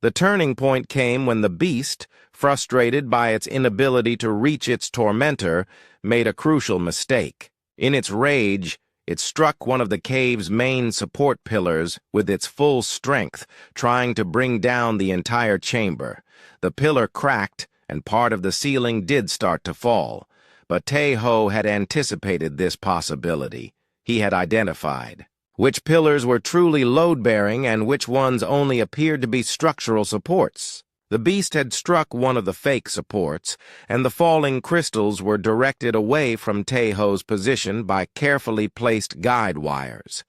The turning point came when the beast, frustrated by its inability to reach its tormentor, made a crucial mistake. In its rage, it struck one of the cave's main support pillars with its full strength, trying to bring down the entire chamber. The pillar cracked, and part of the ceiling did start to fall. But Tae-ho had anticipated this possibility. He had identified which pillars were truly load-bearing and which ones only appeared to be structural supports. The beast had struck one of the fake supports, and the falling crystals were directed away from Tae-ho's position by carefully placed guide wires.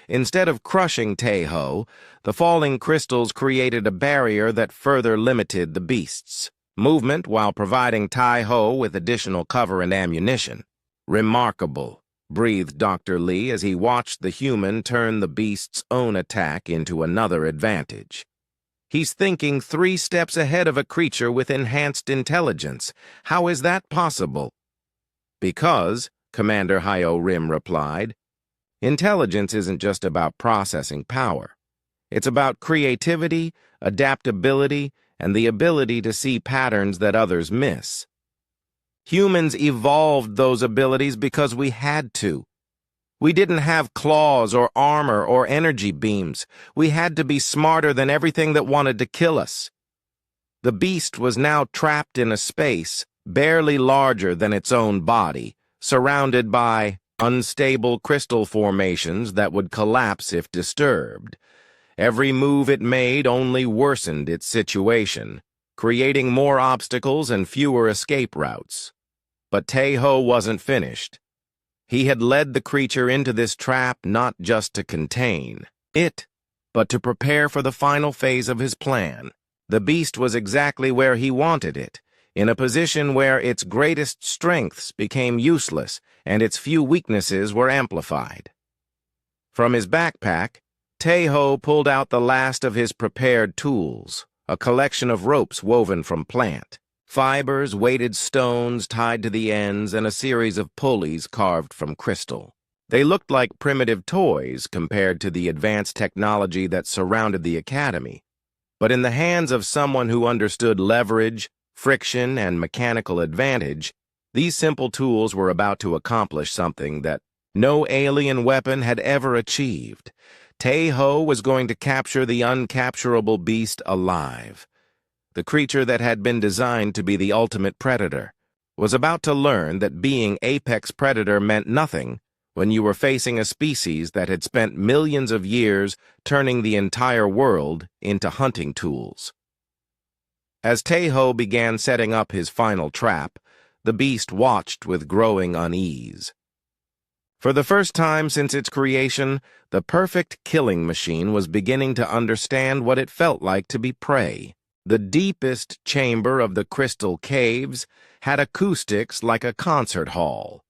Instead of crushing Tae-ho, the falling crystals created a barrier that further limited the beast's movement while providing Tae-ho with additional cover and ammunition. Remarkable, breathed Dr. Lee as he watched the human turn the beast's own attack into another advantage. He's thinking 3 steps ahead of a creature with enhanced intelligence. How is that possible? Because, Commander Hyo-rim replied, intelligence isn't just about processing power. It's about creativity, adaptability, and the ability to see patterns that others miss. Humans evolved those abilities because we had to. We didn't have claws or armor or energy beams. We had to be smarter than everything that wanted to kill us. The beast was now trapped in a space barely larger than its own body, surrounded by unstable crystal formations that would collapse if disturbed. Every move it made only worsened its situation, creating more obstacles and fewer escape routes. But Tae-ho wasn't finished. He had led the creature into this trap not just to contain it, but to prepare for the final phase of his plan. The beast was exactly where he wanted it, in a position where its greatest strengths became useless and its few weaknesses were amplified. From his backpack, Tae-ho pulled out the last of his prepared tools, a collection of ropes woven from plant fibers, weighted stones tied to the ends, and a series of pulleys carved from crystal. They looked like primitive toys compared to the advanced technology that surrounded the academy. But in the hands of someone who understood leverage, friction, and mechanical advantage, these simple tools were about to accomplish something that no alien weapon had ever achieved. Tae-ho was going to capture the uncapturable beast alive. The creature that had been designed to be the ultimate predator was about to learn that being apex predator meant nothing when you were facing a species that had spent millions of years turning the entire world into hunting tools. As Tae-ho began setting up his final trap, the beast watched with growing unease. For the first time since its creation, the perfect killing machine was beginning to understand what it felt like to be prey. The deepest chamber of the crystal caves had acoustics like a concert hall.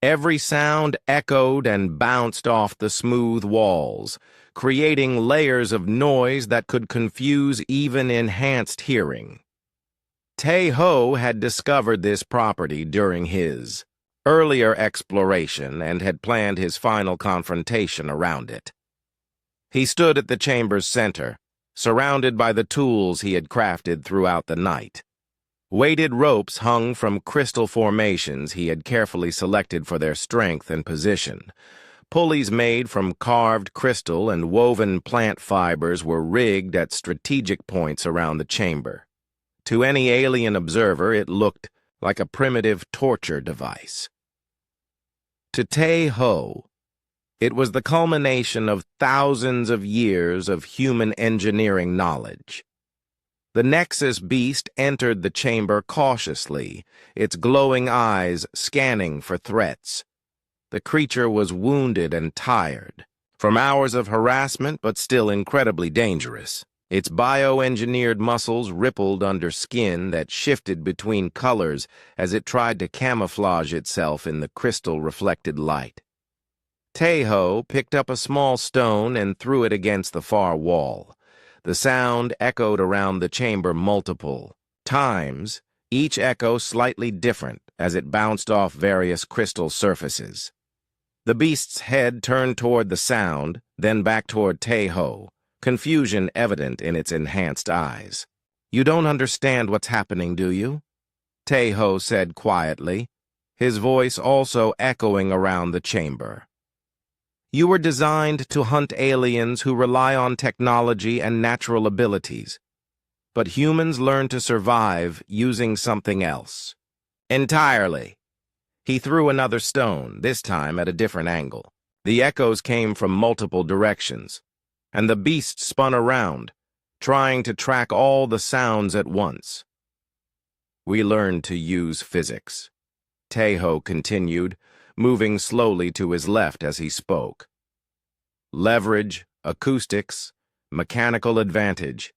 Every sound echoed and bounced off the smooth walls, creating layers of noise that could confuse even enhanced hearing. Tae-ho had discovered this property during his earlier exploration and had planned his final confrontation around it. He stood at the chamber's center, surrounded by the tools he had crafted throughout the night. Weighted ropes hung from crystal formations he had carefully selected for their strength and position. Pulleys made from carved crystal and woven plant fibers were rigged at strategic points around the chamber. To any alien observer, it looked like a primitive torture device. To Tae-ho, it was the culmination of thousands of years of human engineering knowledge. The Nexus beast entered the chamber cautiously, its glowing eyes scanning for threats. The creature was wounded and tired, from hours of harassment but still incredibly dangerous. Its bioengineered muscles rippled under skin that shifted between colors as it tried to camouflage itself in the crystal-reflected light. Tae-ho picked up a small stone and threw it against the far wall. The sound echoed around the chamber multiple times, each echo slightly different as it bounced off various crystal surfaces. The beast's head turned toward the sound, then back toward Tae-ho, confusion evident in its enhanced eyes. "You don't understand what's happening, do you?" Tae-ho said quietly, his voice also echoing around the chamber. "You were designed to hunt aliens who rely on technology and natural abilities. But humans learn to survive using something else. Entirely." He threw another stone, this time at a different angle. The echoes came from multiple directions, and the beast spun around, trying to track all the sounds at once. "We learned to use physics," Tae-ho continued, moving slowly to his left as he spoke. "Leverage, acoustics, mechanical advantage.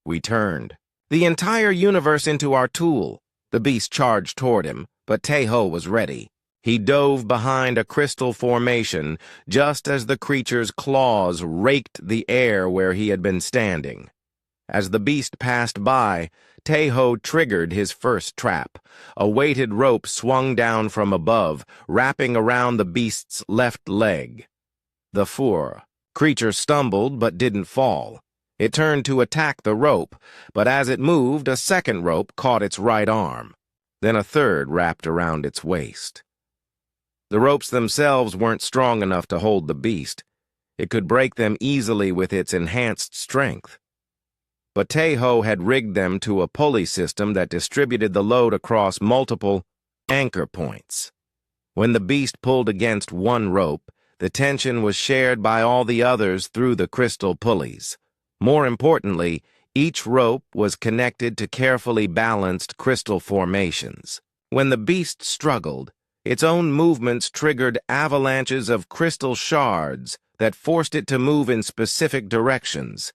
We turned the entire universe into our tool." The beast charged toward him, but Tae-ho was ready. He dove behind a crystal formation just as the creature's claws raked the air where he had been standing. As the beast passed by, Tae-ho triggered his first trap. A weighted rope swung down from above, wrapping around the beast's left leg. The creature stumbled but didn't fall. It turned to attack the rope, but as it moved, a second rope caught its right arm. Then a third wrapped around its waist. The ropes themselves weren't strong enough to hold the beast. It could break them easily with its enhanced strength. But Tae-ho had rigged them to a pulley system that distributed the load across multiple anchor points. When the beast pulled against one rope, the tension was shared by all the others through the crystal pulleys. More importantly, each rope was connected to carefully balanced crystal formations. When the beast struggled, its own movements triggered avalanches of crystal shards that forced it to move in specific directions,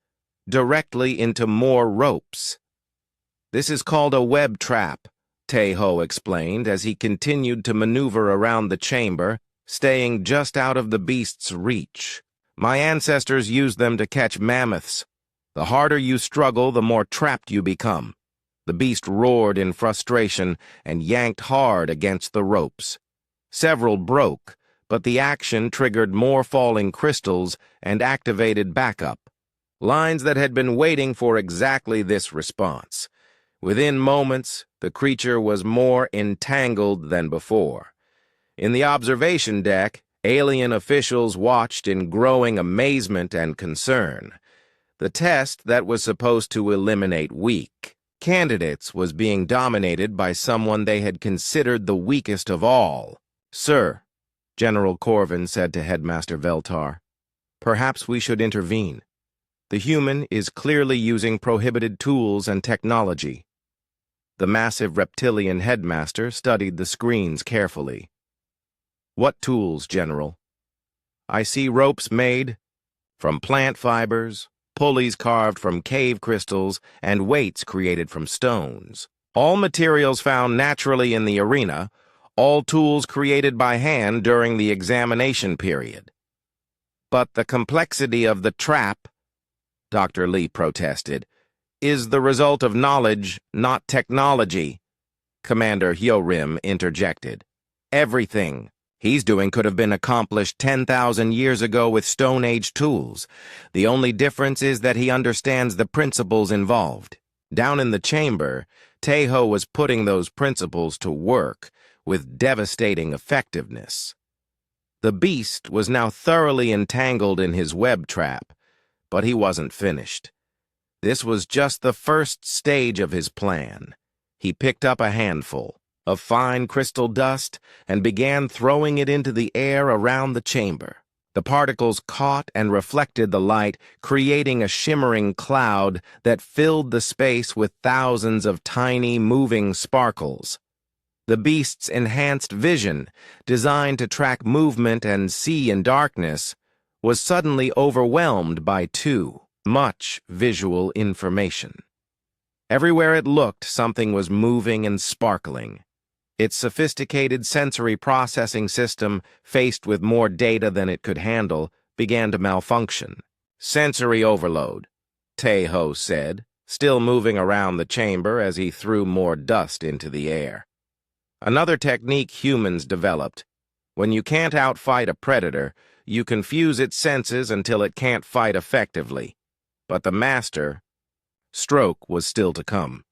directly into more ropes. "This is called a web trap," Tae-ho explained as he continued to maneuver around the chamber, staying just out of the beast's reach. "My ancestors used them to catch mammoths. The harder you struggle, the more trapped you become." The beast roared in frustration and yanked hard against the ropes. Several broke, but the action triggered more falling crystals and activated backup. Lines that had been waiting for exactly this response. Within moments, the creature was more entangled than before. In the observation deck, alien officials watched in growing amazement and concern. The test that was supposed to eliminate weak candidates was being dominated by someone they had considered the weakest of all. "Sir," General Corvin said to Headmaster Veltar, "perhaps we should intervene. The human is clearly using prohibited tools and technology." The massive reptilian headmaster studied the screens carefully. "What tools, General?" "I see ropes made from plant fibers, pulleys carved from cave crystals, and weights created from stones. All materials found naturally in the arena, all tools created by hand during the examination period." "But the complexity of the trap," Dr. Lee protested, "is the result of knowledge, not technology," Commander Hyorim interjected. "Everything he's doing could have been accomplished 10,000 years ago with Stone Age tools. The only difference is that he understands the principles involved." Down in the chamber, Tae-ho was putting those principles to work with devastating effectiveness. The beast was now thoroughly entangled in his web trap, but he wasn't finished. This was just the first stage of his plan. He picked up a handful. of fine crystal dust and began throwing it into the air around the chamber. The particles caught and reflected the light, creating a shimmering cloud that filled the space with thousands of tiny, moving sparkles. The beast's enhanced vision, designed to track movement and see in darkness, was suddenly overwhelmed by too much visual information. Everywhere it looked, something was moving and sparkling. Its sophisticated sensory processing system, faced with more data than it could handle, began to malfunction. "Sensory overload," Tae-ho said, still moving around the chamber as he threw more dust into the air. "Another technique humans developed. When you can't outfight a predator, you confuse its senses until it can't fight effectively. But the master stroke was still to come."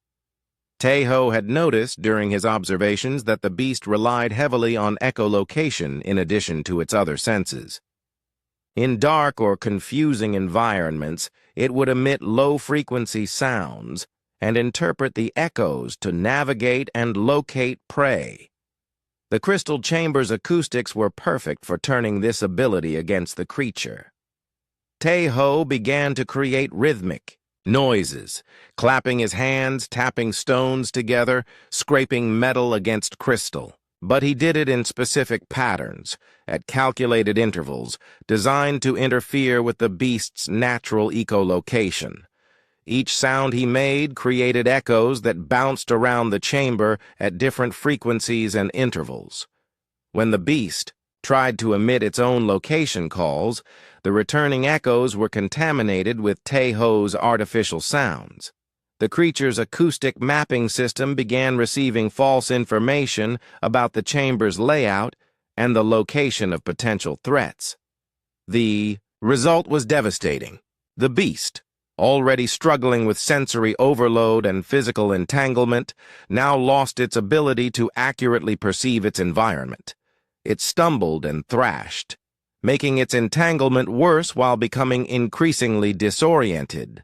Tae-ho had noticed during his observations that the beast relied heavily on echolocation in addition to its other senses. In dark or confusing environments, it would emit low-frequency sounds and interpret the echoes to navigate and locate prey. The crystal chamber's acoustics were perfect for turning this ability against the creature. Tae-ho began to create rhythmic noises, clapping his hands, tapping stones together, scraping metal against crystal. But he did it in specific patterns, at calculated intervals, designed to interfere with the beast's natural echolocation. Each sound he made created echoes that bounced around the chamber at different frequencies and intervals. When the beast tried to emit its own location calls, the returning echoes were contaminated with Tae-ho's artificial sounds. The creature's acoustic mapping system began receiving false information about the chamber's layout and the location of potential threats. The result was devastating. The beast, already struggling with sensory overload and physical entanglement, now lost its ability to accurately perceive its environment. It stumbled and thrashed, making its entanglement worse while becoming increasingly disoriented.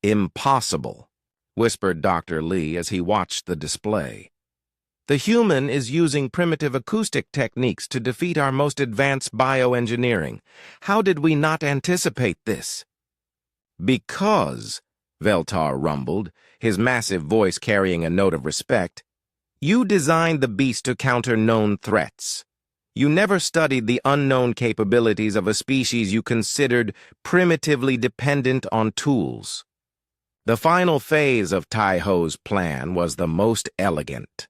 "Impossible," whispered Dr. Lee as he watched the display. "The human is using primitive acoustic techniques to defeat our most advanced bioengineering. How did we not anticipate this?" "Because," Veltar rumbled, his massive voice carrying a note of respect, "you designed the beast to counter known threats. You never studied the unknown capabilities of a species you considered primitively dependent on tools." The final phase of Tae-ho's plan was the most elegant.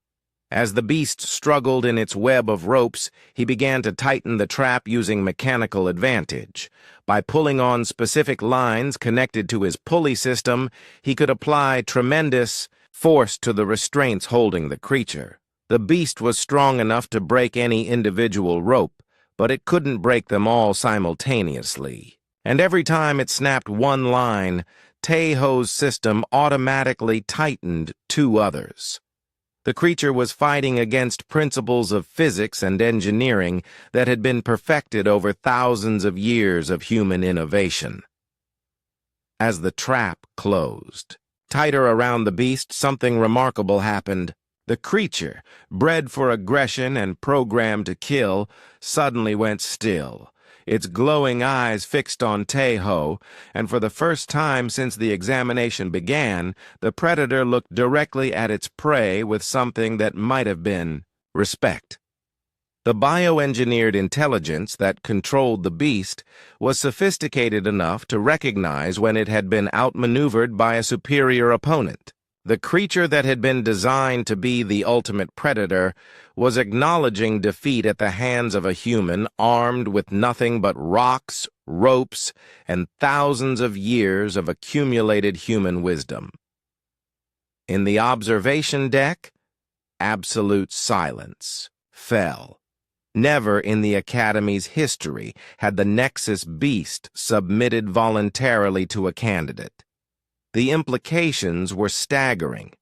As the beast struggled in its web of ropes, he began to tighten the trap using mechanical advantage. By pulling on specific lines connected to his pulley system, he could apply tremendous force to the restraints holding the creature. The beast was strong enough to break any individual rope, but it couldn't break them all simultaneously. And every time it snapped one line, Tae-ho's system automatically tightened two others. The creature was fighting against principles of physics and engineering that had been perfected over thousands of years of human innovation. As the trap closed tighter around the beast, something remarkable happened. The creature, bred for aggression and programmed to kill, suddenly went still, its glowing eyes fixed on Tae-ho, and for the first time since the examination began, the predator looked directly at its prey with something that might have been respect. The bioengineered intelligence that controlled the beast was sophisticated enough to recognize when it had been outmaneuvered by a superior opponent. The creature that had been designed to be the ultimate predator was acknowledging defeat at the hands of a human armed with nothing but rocks, ropes, and thousands of years of accumulated human wisdom. In the observation deck, absolute silence fell. Never in the Academy's history had the Nexus beast submitted voluntarily to a candidate. The implications were staggering,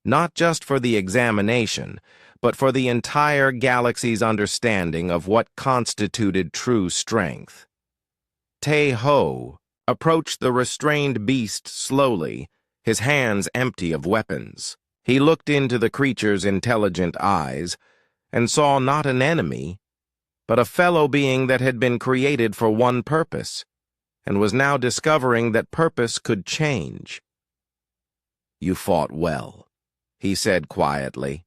not just for the examination, but for the entire galaxy's understanding of what constituted true strength. Tae-ho approached the restrained beast slowly, his hands empty of weapons. He looked into the creature's intelligent eyes and saw not an enemy, but a fellow being that had been created for one purpose, and was now discovering that purpose could change. "You fought well," he said quietly.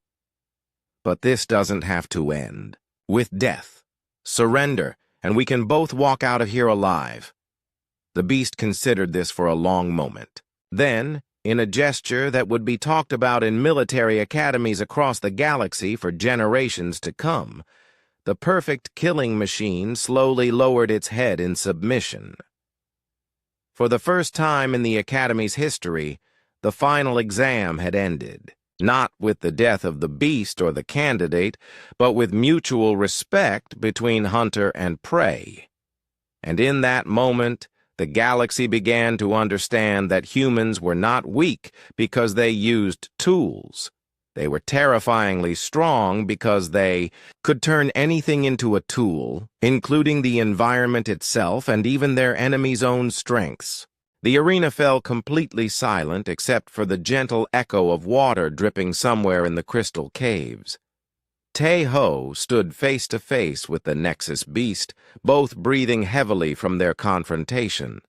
"But this doesn't have to end. With death. Surrender, and we can both walk out of here alive." The beast considered this for a long moment. Then, in a gesture that would be talked about in military academies across the galaxy for generations to come, the perfect killing machine slowly lowered its head in submission. For the first time in the Academy's history, the final exam had ended, not with the death of the beast or the candidate, but with mutual respect between hunter and prey. And in that moment, the galaxy began to understand that humans were not weak because they used tools. They were terrifyingly strong because they could turn anything into a tool, including the environment itself and even their enemy's own strengths. The arena fell completely silent except for the gentle echo of water dripping somewhere in the crystal caves. Tae-Ho stood face to face with the Nexus beast, both breathing heavily from their confrontation.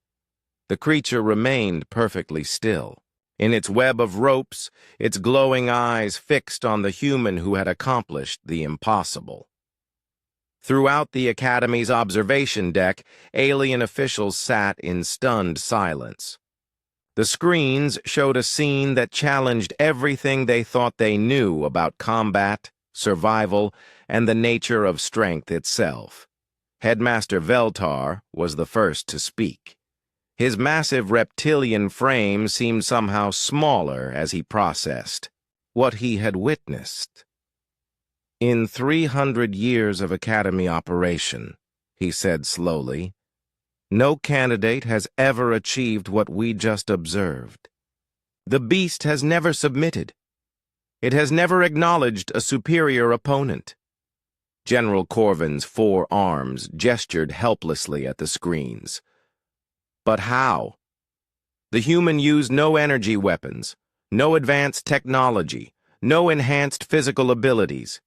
The creature remained perfectly still. In its web of ropes, its glowing eyes fixed on the human who had accomplished the impossible. Throughout the Academy's observation deck, alien officials sat in stunned silence. The screens showed a scene that challenged everything they thought they knew about combat, survival, and the nature of strength itself. Headmaster Veltar was the first to speak. His massive reptilian frame seemed somehow smaller as he processed what he had witnessed. "In 300 years of Academy operation," he said slowly, "no candidate has ever achieved what we just observed. The beast has never submitted. It has never acknowledged a superior opponent." General Corvin's 4 arms gestured helplessly at the screens. But how? The human used no energy weapons, no advanced technology, no enhanced physical abilities.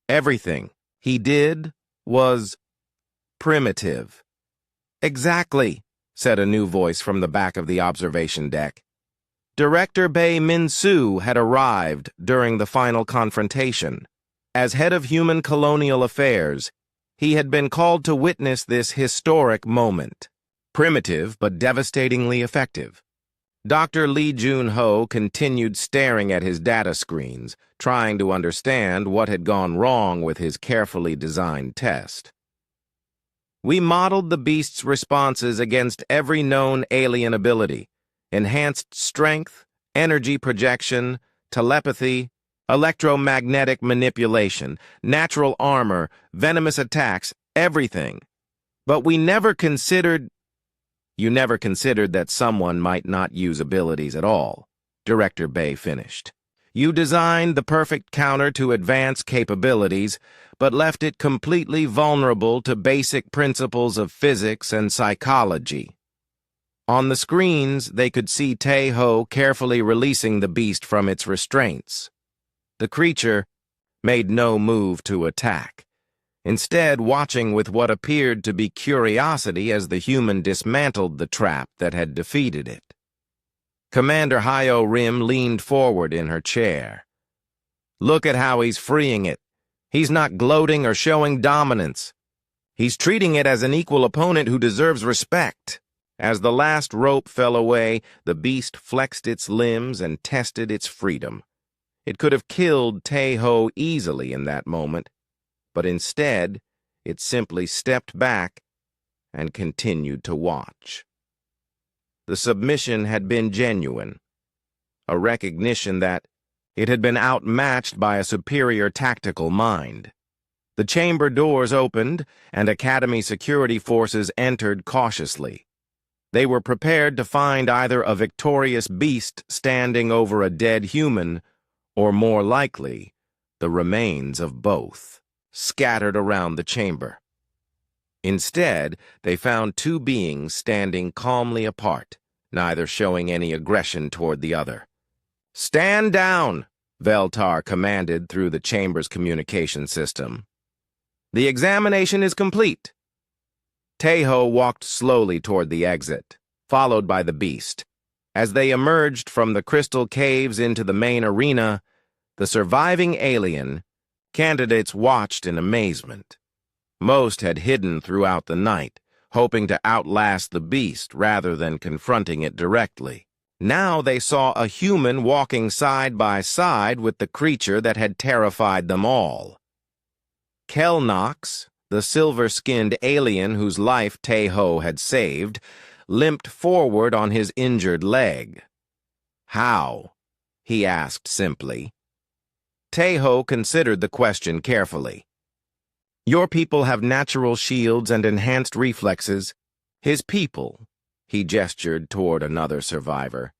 Everything he did was primitive. "Exactly," said a new voice from the back of the observation deck. Director Bei Min-Su had arrived during the final confrontation. As head of human colonial affairs, he had been called to witness this historic moment. Primitive but devastatingly effective. Dr. Lee Jun-ho continued staring at his data screens, trying to understand what had gone wrong with his carefully designed test. "We modeled the beast's responses against every known alien ability: enhanced strength, energy projection, telepathy, electromagnetic manipulation, natural armor, venomous attacks, everything. But we never considered—" "You never considered that someone might not use abilities at all," Director Bei finished. "You designed the perfect counter to advanced capabilities, but left it completely vulnerable to basic principles of physics and psychology." On the screens, they could see Tae-Ho carefully releasing the beast from its restraints. The creature made no move to attack, instead watching with what appeared to be curiosity as the human dismantled the trap that had defeated it. Commander Hyo Rim leaned forward in her chair. "Look at how he's freeing it. He's not gloating or showing dominance. He's treating it as an equal opponent who deserves respect." As the last rope fell away, the beast flexed its limbs and tested its freedom. It could have killed Tae-Ho easily in that moment, but instead, it simply stepped back and continued to watch. The submission had been genuine, a recognition that it had been outmatched by a superior tactical mind. The chamber doors opened, and Academy security forces entered cautiously. They were prepared to find either a victorious beast standing over a dead human, or more likely, the remains of both, scattered around the chamber. Instead, they found 2 beings standing calmly apart, neither showing any aggression toward the other. "Stand down!" Veltar commanded through the chamber's communication system. "The examination is complete." Tejo walked slowly toward the exit, followed by the beast. As they emerged from the crystal caves into the main arena, the surviving alien candidates watched in amazement. Most had hidden throughout the night, hoping to outlast the beast rather than confronting it directly. Now they saw a human walking side by side with the creature that had terrified them all. Kelnox, the silver-skinned alien whose life Tejo had saved, limped forward on his injured leg. "How?" he asked simply. Tejo considered the question carefully. "Your people have natural shields and enhanced reflexes. His people," he gestured toward another survivor,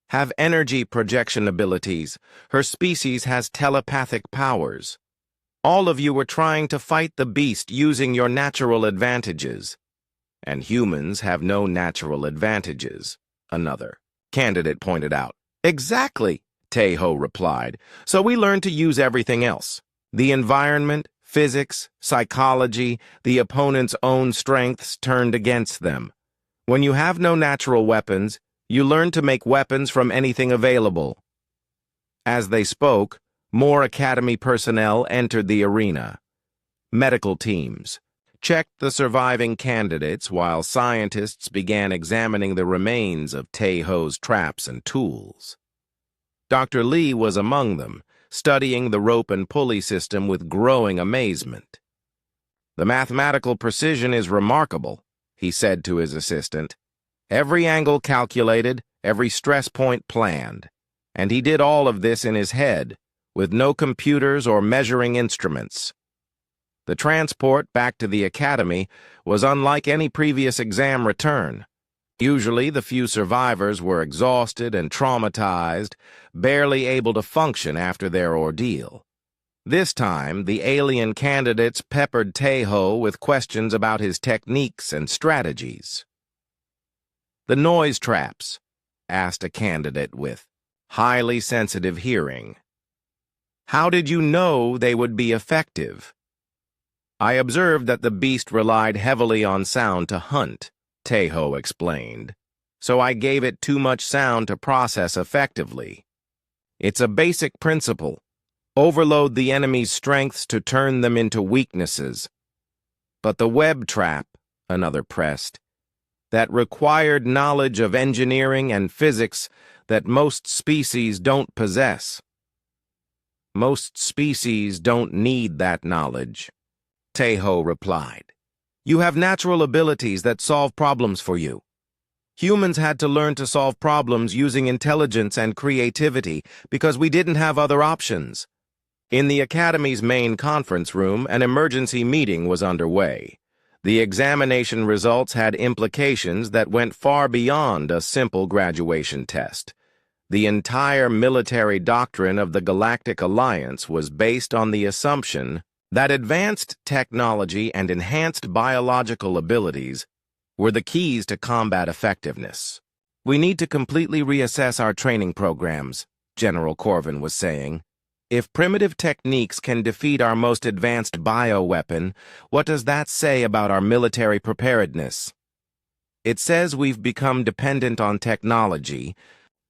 "have energy projection abilities. Her species has telepathic powers. All of you were trying to fight the beast using your natural advantages. And humans have no natural advantages," another candidate pointed out. "Exactly," Tejo replied. "So we learned to use everything else. The environment, physics, psychology, the opponent's own strengths turned against them. When you have no natural weapons, you learn to make weapons from anything available." As they spoke, more Academy personnel entered the arena. Medical teams checked the surviving candidates while scientists began examining the remains of Tejo's traps and tools. Dr. Lee was among them, studying the rope and pulley system with growing amazement. "The mathematical precision is remarkable," he said to his assistant. "Every angle calculated, every stress point planned. And he did all of this in his head, with no computers or measuring instruments." The transport back to the Academy was unlike any previous exam return. Usually, the few survivors were exhausted and traumatized, barely able to function after their ordeal. This time, the alien candidates peppered Tejo with questions about his techniques and strategies. "The noise traps?" asked a candidate with highly sensitive hearing. "How did you know they would be effective?" "I observed that the beast relied heavily on sound to hunt," Tejo explained, "so I gave it too much sound to process effectively. It's a basic principle. Overload the enemy's strengths to turn them into weaknesses." "But the web trap," another pressed, "that required knowledge of engineering and physics that most species don't possess." "Most species don't need that knowledge," Tejo replied. "You have natural abilities that solve problems for you. Humans had to learn to solve problems using intelligence and creativity because we didn't have other options." In the Academy's main conference room, an emergency meeting was underway. The examination results had implications that went far beyond a simple graduation test. The entire military doctrine of the Galactic Alliance was based on the assumption that advanced technology and enhanced biological abilities were the keys to combat effectiveness. "We need to completely reassess our training programs," General Corvin was saying. "If primitive techniques can defeat our most advanced bioweapon, what does that say about our military preparedness?" "It says we've become dependent on technology,"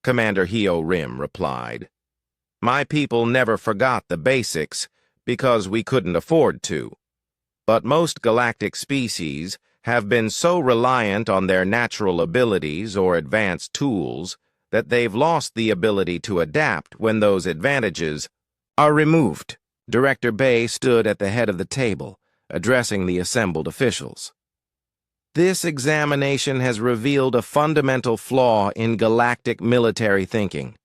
Commander Hio Rim replied. "My people never forgot the basics because we couldn't afford to. But most galactic species have been so reliant on their natural abilities or advanced tools that they've lost the ability to adapt when those advantages are removed." Director Bay stood at the head of the table, addressing the assembled officials. "This examination has revealed a fundamental flaw in galactic military thinking.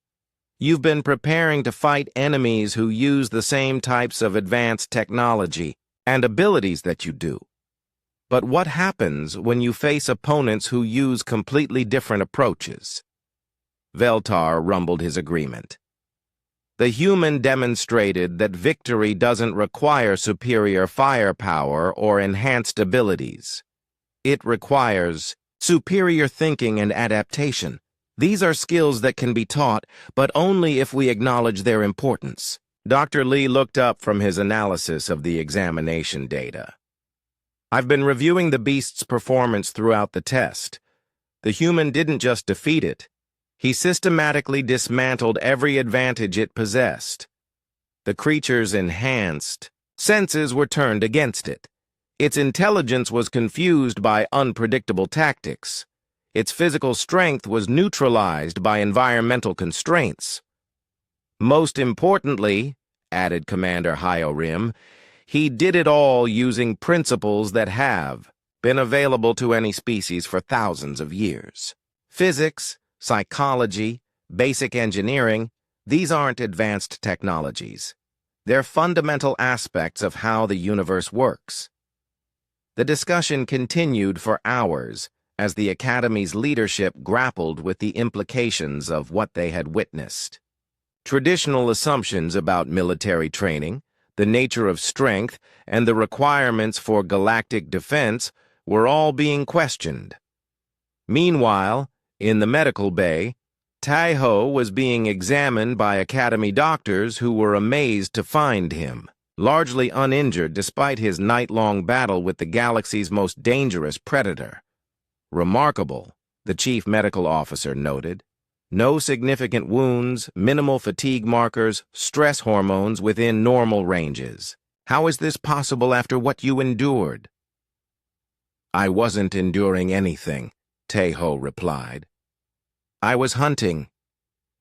You've been preparing to fight enemies who use the same types of advanced technology and abilities that you do. But what happens when you face opponents who use completely different approaches?" Veltar rumbled his agreement. "The human demonstrated that victory doesn't require superior firepower or enhanced abilities. It requires superior thinking and adaptation," These are skills that can be taught, but only if we acknowledge their importance. Dr. Lee looked up from his analysis of the examination data. I've been reviewing the beast's performance throughout the test. The human didn't just defeat it. He systematically dismantled every advantage it possessed. The creature's enhanced senses were turned against it. Its intelligence was confused by unpredictable tactics. Its physical strength was neutralized by environmental constraints. Most importantly, added Commander Hyorim, he did it all using principles that have been available to any species for thousands of years. Physics, psychology, basic engineering, these aren't advanced technologies. They're fundamental aspects of how the universe works. The discussion continued for hours as the Academy's leadership grappled with the implications of what they had witnessed. Traditional assumptions about military training, the nature of strength, and the requirements for galactic defense were all being questioned. Meanwhile, in the medical bay, Tai-Ho was being examined by Academy doctors who were amazed to find him, largely uninjured despite his night-long battle with the galaxy's most dangerous predator. Remarkable, the chief medical officer noted. No significant wounds, minimal fatigue markers, stress hormones within normal ranges. How is this possible after what you endured? I wasn't enduring anything, Tai-Ho replied. I was hunting.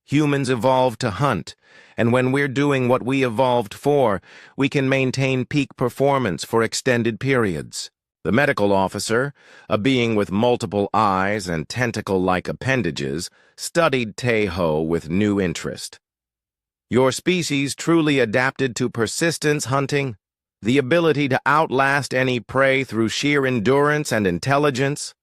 Humans evolved to hunt, and when we're doing what we evolved for, we can maintain peak performance for extended periods. The medical officer, a being with multiple eyes and tentacle-like appendages, studied Tai-Ho with new interest. Your species truly adapted to persistence hunting, the ability to outlast any prey through sheer endurance and intelligence?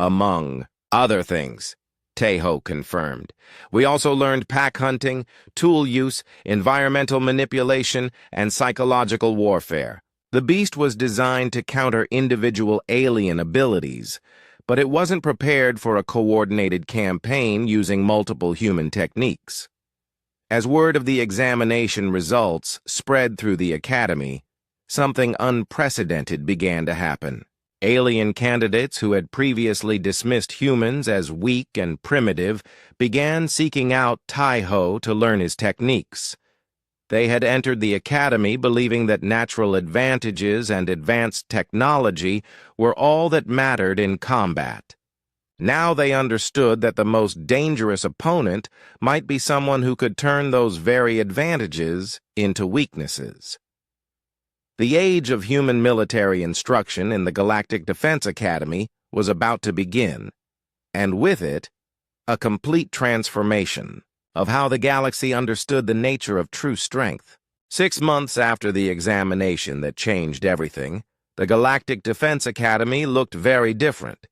Among other things, Tai-Ho confirmed. We also learned pack hunting, tool use, environmental manipulation, and psychological warfare. The beast was designed to counter individual alien abilities, but it wasn't prepared for a coordinated campaign using multiple human techniques. As word of the examination results spread through the Academy, something unprecedented began to happen. Alien candidates who had previously dismissed humans as weak and primitive began seeking out Tai-Ho to learn his techniques. They had entered the Academy believing that natural advantages and advanced technology were all that mattered in combat. Now they understood that the most dangerous opponent might be someone who could turn those very advantages into weaknesses. The age of human military instruction in the Galactic Defense Academy was about to begin, and with it, a complete transformation of how the galaxy understood the nature of true strength. 6 months after the examination that changed everything, the Galactic Defense Academy looked very different.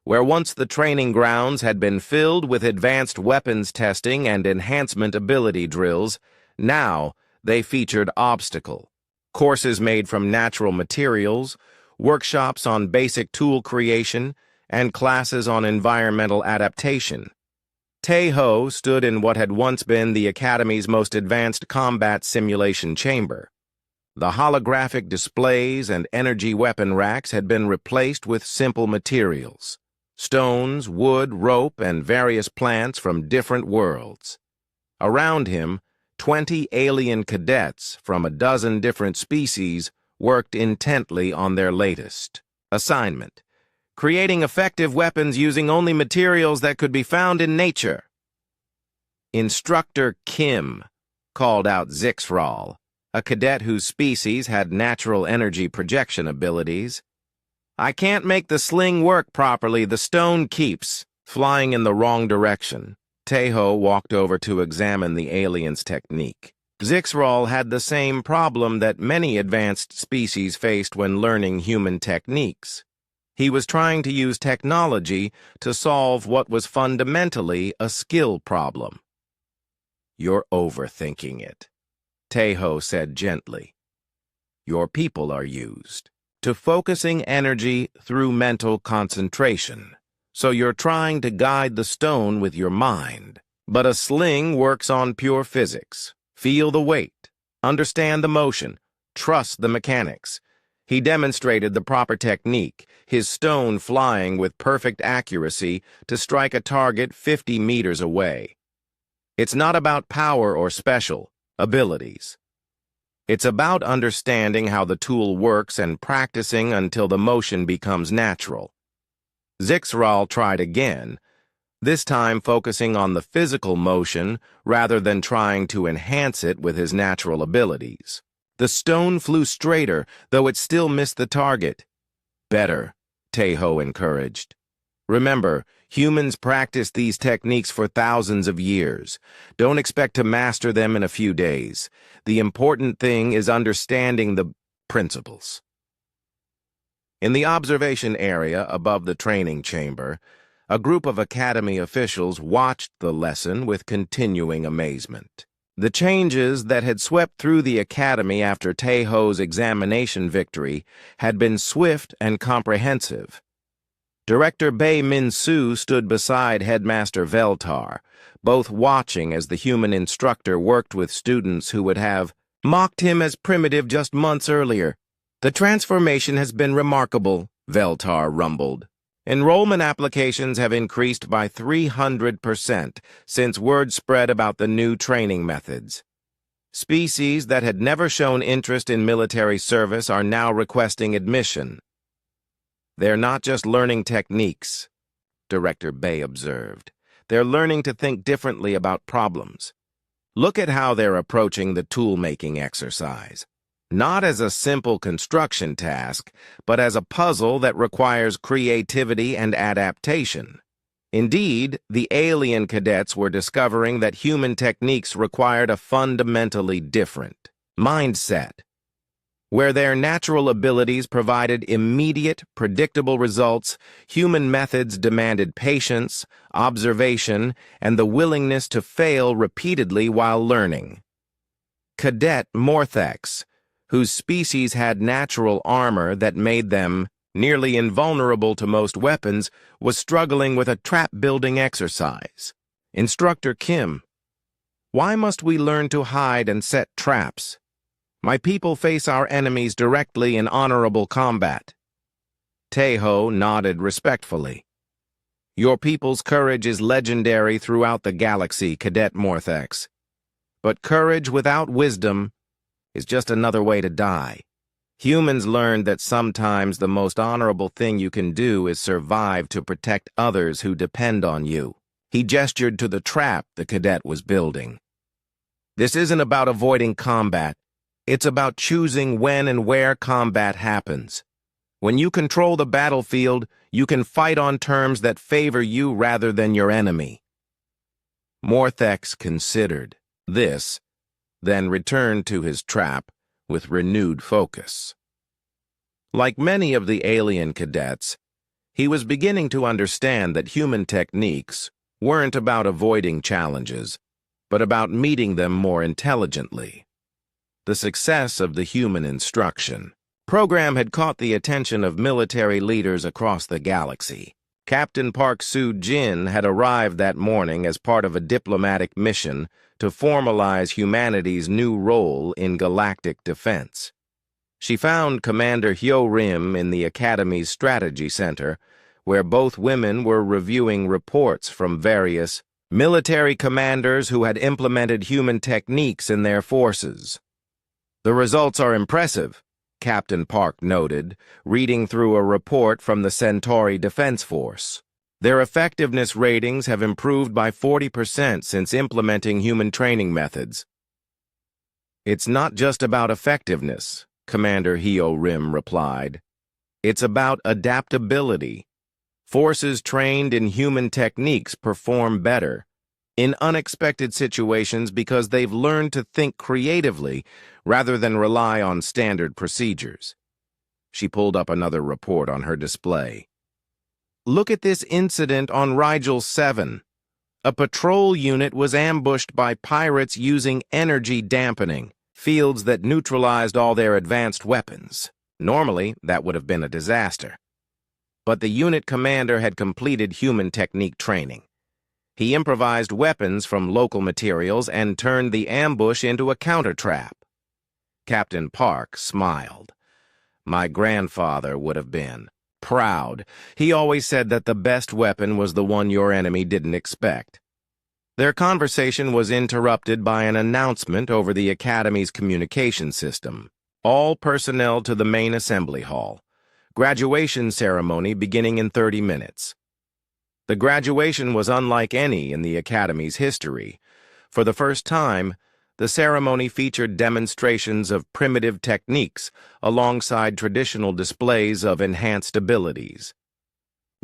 Where once the training grounds had been filled with advanced weapons testing and enhancement ability drills, now they featured obstacle courses made from natural materials, workshops on basic tool creation, and classes on environmental adaptation. Tai-Ho stood in what had once been the Academy's most advanced combat simulation chamber. The holographic displays and energy weapon racks had been replaced with simple materials: stones, wood, rope, and various plants from different worlds. Around him, 20 alien cadets from a dozen different species worked intently on their latest assignment: creating effective weapons using only materials that could be found in nature. Instructor Kim called out Zixral, a cadet whose species had natural energy projection abilities. I can't make the sling work properly. The stone keeps flying in the wrong direction. Tai-Ho walked over to examine the alien's technique. Zixral had the same problem that many advanced species faced when learning human techniques. He was trying to use technology to solve what was fundamentally a skill problem. You're overthinking it, Tai-Ho said gently. Your people are used to focusing energy through mental concentration. So you're trying to guide the stone with your mind. But a sling works on pure physics. Feel the weight. Understand the motion. Trust the mechanics. He demonstrated the proper technique, his stone flying with perfect accuracy to strike a target 50 meters away. It's not about power or special abilities. It's about understanding how the tool works and practicing until the motion becomes natural. Zixral tried again, this time focusing on the physical motion rather than trying to enhance it with his natural abilities. The stone flew straighter, though it still missed the target. Better, Tejo encouraged. Remember, humans practice these techniques for thousands of years. Don't expect to master them in a few days. The important thing is understanding the principles. In the observation area above the training chamber, a group of Academy officials watched the lesson with continuing amazement. The changes that had swept through the Academy after Tejo's examination victory had been swift and comprehensive. Director Bei Min-Su stood beside Headmaster Veltar, both watching as the human instructor worked with students who would have mocked him as primitive just months earlier. The transformation has been remarkable, Veltar rumbled. Enrollment applications have increased by 300% since word spread about the new training methods. Species that had never shown interest in military service are now requesting admission. They're not just learning techniques, Director Bei observed. They're learning to think differently about problems. Look at how they're approaching the tool-making exercise. Not as a simple construction task, but as a puzzle that requires creativity and adaptation. Indeed, the alien cadets were discovering that human techniques required a fundamentally different mindset, where their natural abilities provided immediate, predictable results. Human methods demanded patience, observation, and the willingness to fail repeatedly while learning. Cadet Morthex, whose species had natural armor that made them nearly invulnerable to most weapons, was struggling with a trap-building exercise. Instructor Kim, why must we learn to hide and set traps? My people face our enemies directly in honorable combat. Tejo nodded respectfully. Your people's courage is legendary throughout the galaxy, Cadet Morthex. But courage without wisdom is just another way to die. Humans learned that sometimes the most honorable thing you can do is survive to protect others who depend on you. He gestured to the trap the cadet was building. This isn't about avoiding combat. It's about choosing when and where combat happens. When you control the battlefield, you can fight on terms that favor you rather than your enemy. Morthex considered this, then returned to his trap with renewed focus. Like many of the alien cadets, he was beginning to understand that human techniques weren't about avoiding challenges, but about meeting them more intelligently. The success of the human instruction program had caught the attention of military leaders across the galaxy. Captain Park Soo-jin had arrived that morning as part of a diplomatic mission to formalize humanity's new role in galactic defense. She found Commander Hyo-rim in the Academy's Strategy Center, where both women were reviewing reports from various military commanders who had implemented human techniques in their forces. The results are impressive, Captain Park noted, reading through a report from the Centauri Defense Force. Their effectiveness ratings have improved by 40% since implementing human training methods. It's not just about effectiveness, Commander Hyo-rim replied. It's about adaptability. Forces trained in human techniques perform better in unexpected situations because they've learned to think creatively rather than rely on standard procedures. She pulled up another report on her display. Look at this incident on Rigel 7. A patrol unit was ambushed by pirates using energy dampening, fields that neutralized all their advanced weapons. Normally, that would have been a disaster. but the unit commander had completed human technique training. He improvised weapons from local materials and turned the ambush into a counter-trap. Captain Park smiled. My grandfather would have been proud. He always said that the best weapon was the one your enemy didn't expect. Their conversation was interrupted by an announcement over the Academy's communication system. All personnel to the main assembly hall. Graduation ceremony beginning in 30 minutes. The graduation was unlike any in the Academy's history. For the first time, the ceremony featured demonstrations of primitive techniques alongside traditional displays of enhanced abilities.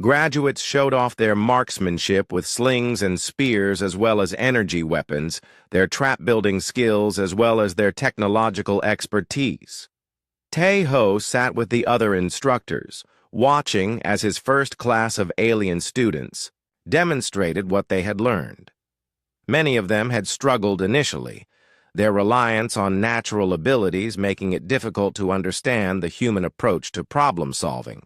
Graduates showed off their marksmanship with slings and spears as well as energy weapons, their trap-building skills as well as their technological expertise. Tae-ho sat with the other instructors, watching as his first class of alien students demonstrated what they had learned. Many of them had struggled initially, their reliance on natural abilities making it difficult to understand the human approach to problem-solving.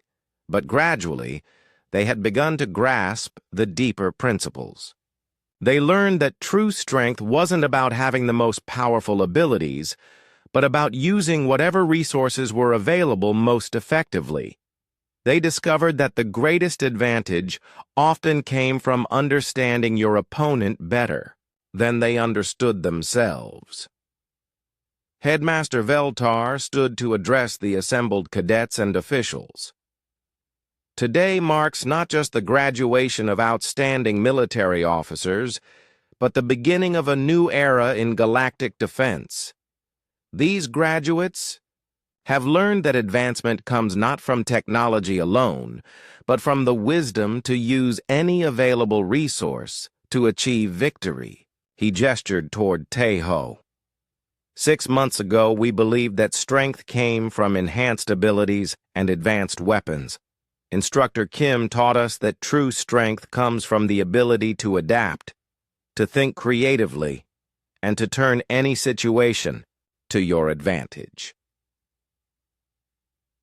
But gradually, they had begun to grasp the deeper principles. They learned that true strength wasn't about having the most powerful abilities, but about using whatever resources were available most effectively. They discovered that the greatest advantage often came from understanding your opponent better than they understood themselves. Headmaster Veltar stood to address the assembled cadets and officials. Today marks not just the graduation of outstanding military officers, but the beginning of a new era in galactic defense. These graduates have learned that advancement comes not from technology alone, but from the wisdom to use any available resource to achieve victory. He gestured toward Tae-ho. 6 months ago, we believed that strength came from enhanced abilities and advanced weapons. Instructor Kim taught us that true strength comes from the ability to adapt, to think creatively, and to turn any situation to your advantage.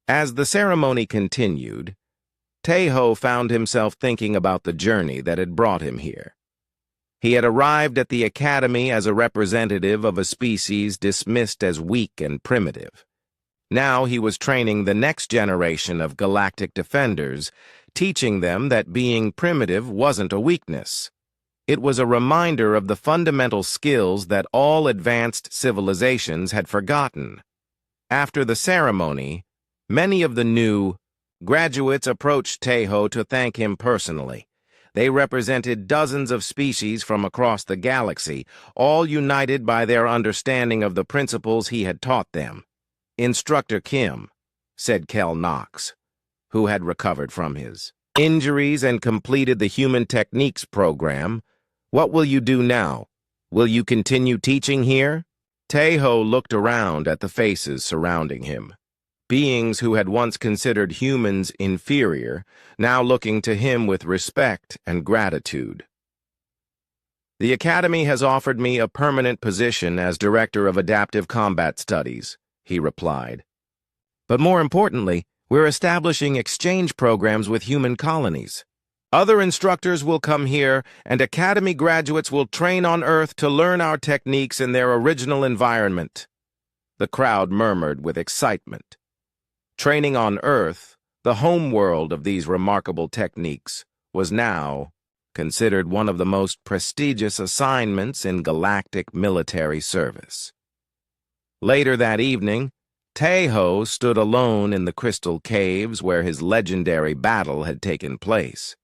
As the ceremony continued, Tae-ho found himself thinking about the journey that had brought him here. He had arrived at the Academy as a representative of a species dismissed as weak and primitive. Now he was training the next generation of galactic defenders, teaching them that being primitive wasn't a weakness. It was a reminder of the fundamental skills that all advanced civilizations had forgotten. After the ceremony, many of the new graduates approached Tae-ho to thank him personally. They represented dozens of species from across the galaxy, all united by their understanding of the principles he had taught them. Instructor Kim, said Kel Knox, who had recovered from his injuries and completed the Human Techniques program, what will you do now? Will you continue teaching here? Tae-ho looked around at the faces surrounding him. Beings who had once considered humans inferior, now looking to him with respect and gratitude. The Academy has offered me a permanent position as Director of Adaptive Combat Studies, he replied. But more importantly, we're establishing exchange programs with human colonies. Other instructors will come here, and Academy graduates will train on Earth to learn our techniques in their original environment. The crowd murmured with excitement. Training on Earth, the home world of these remarkable techniques, was now considered one of the most prestigious assignments in galactic military service. Later that evening, Tae-ho stood alone in the crystal caves where his legendary battle had taken place.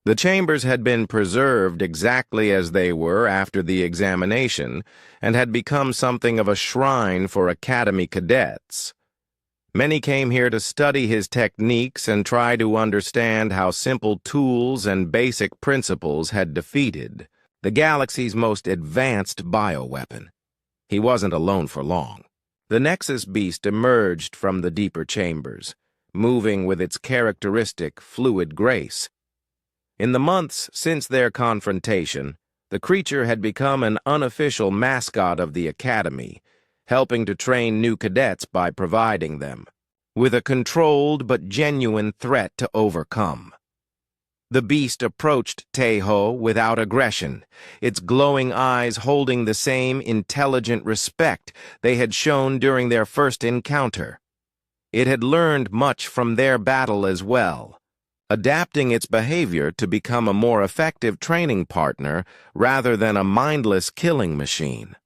The chambers had been preserved exactly as they were after the examination and had become something of a shrine for Academy cadets. Many came here to study his techniques and try to understand how simple tools and basic principles had defeated the galaxy's most advanced bioweapon. He wasn't alone for long. The Nexus beast emerged from the deeper chambers, moving with its characteristic fluid grace. In the months since their confrontation, the creature had become an unofficial mascot of the Academy, helping to train new cadets by providing them with a controlled but genuine threat to overcome. The beast approached Tejo without aggression, its glowing eyes holding the same intelligent respect they had shown during their first encounter. It had learned much from their battle as well, adapting its behavior to become a more effective training partner rather than a mindless killing machine.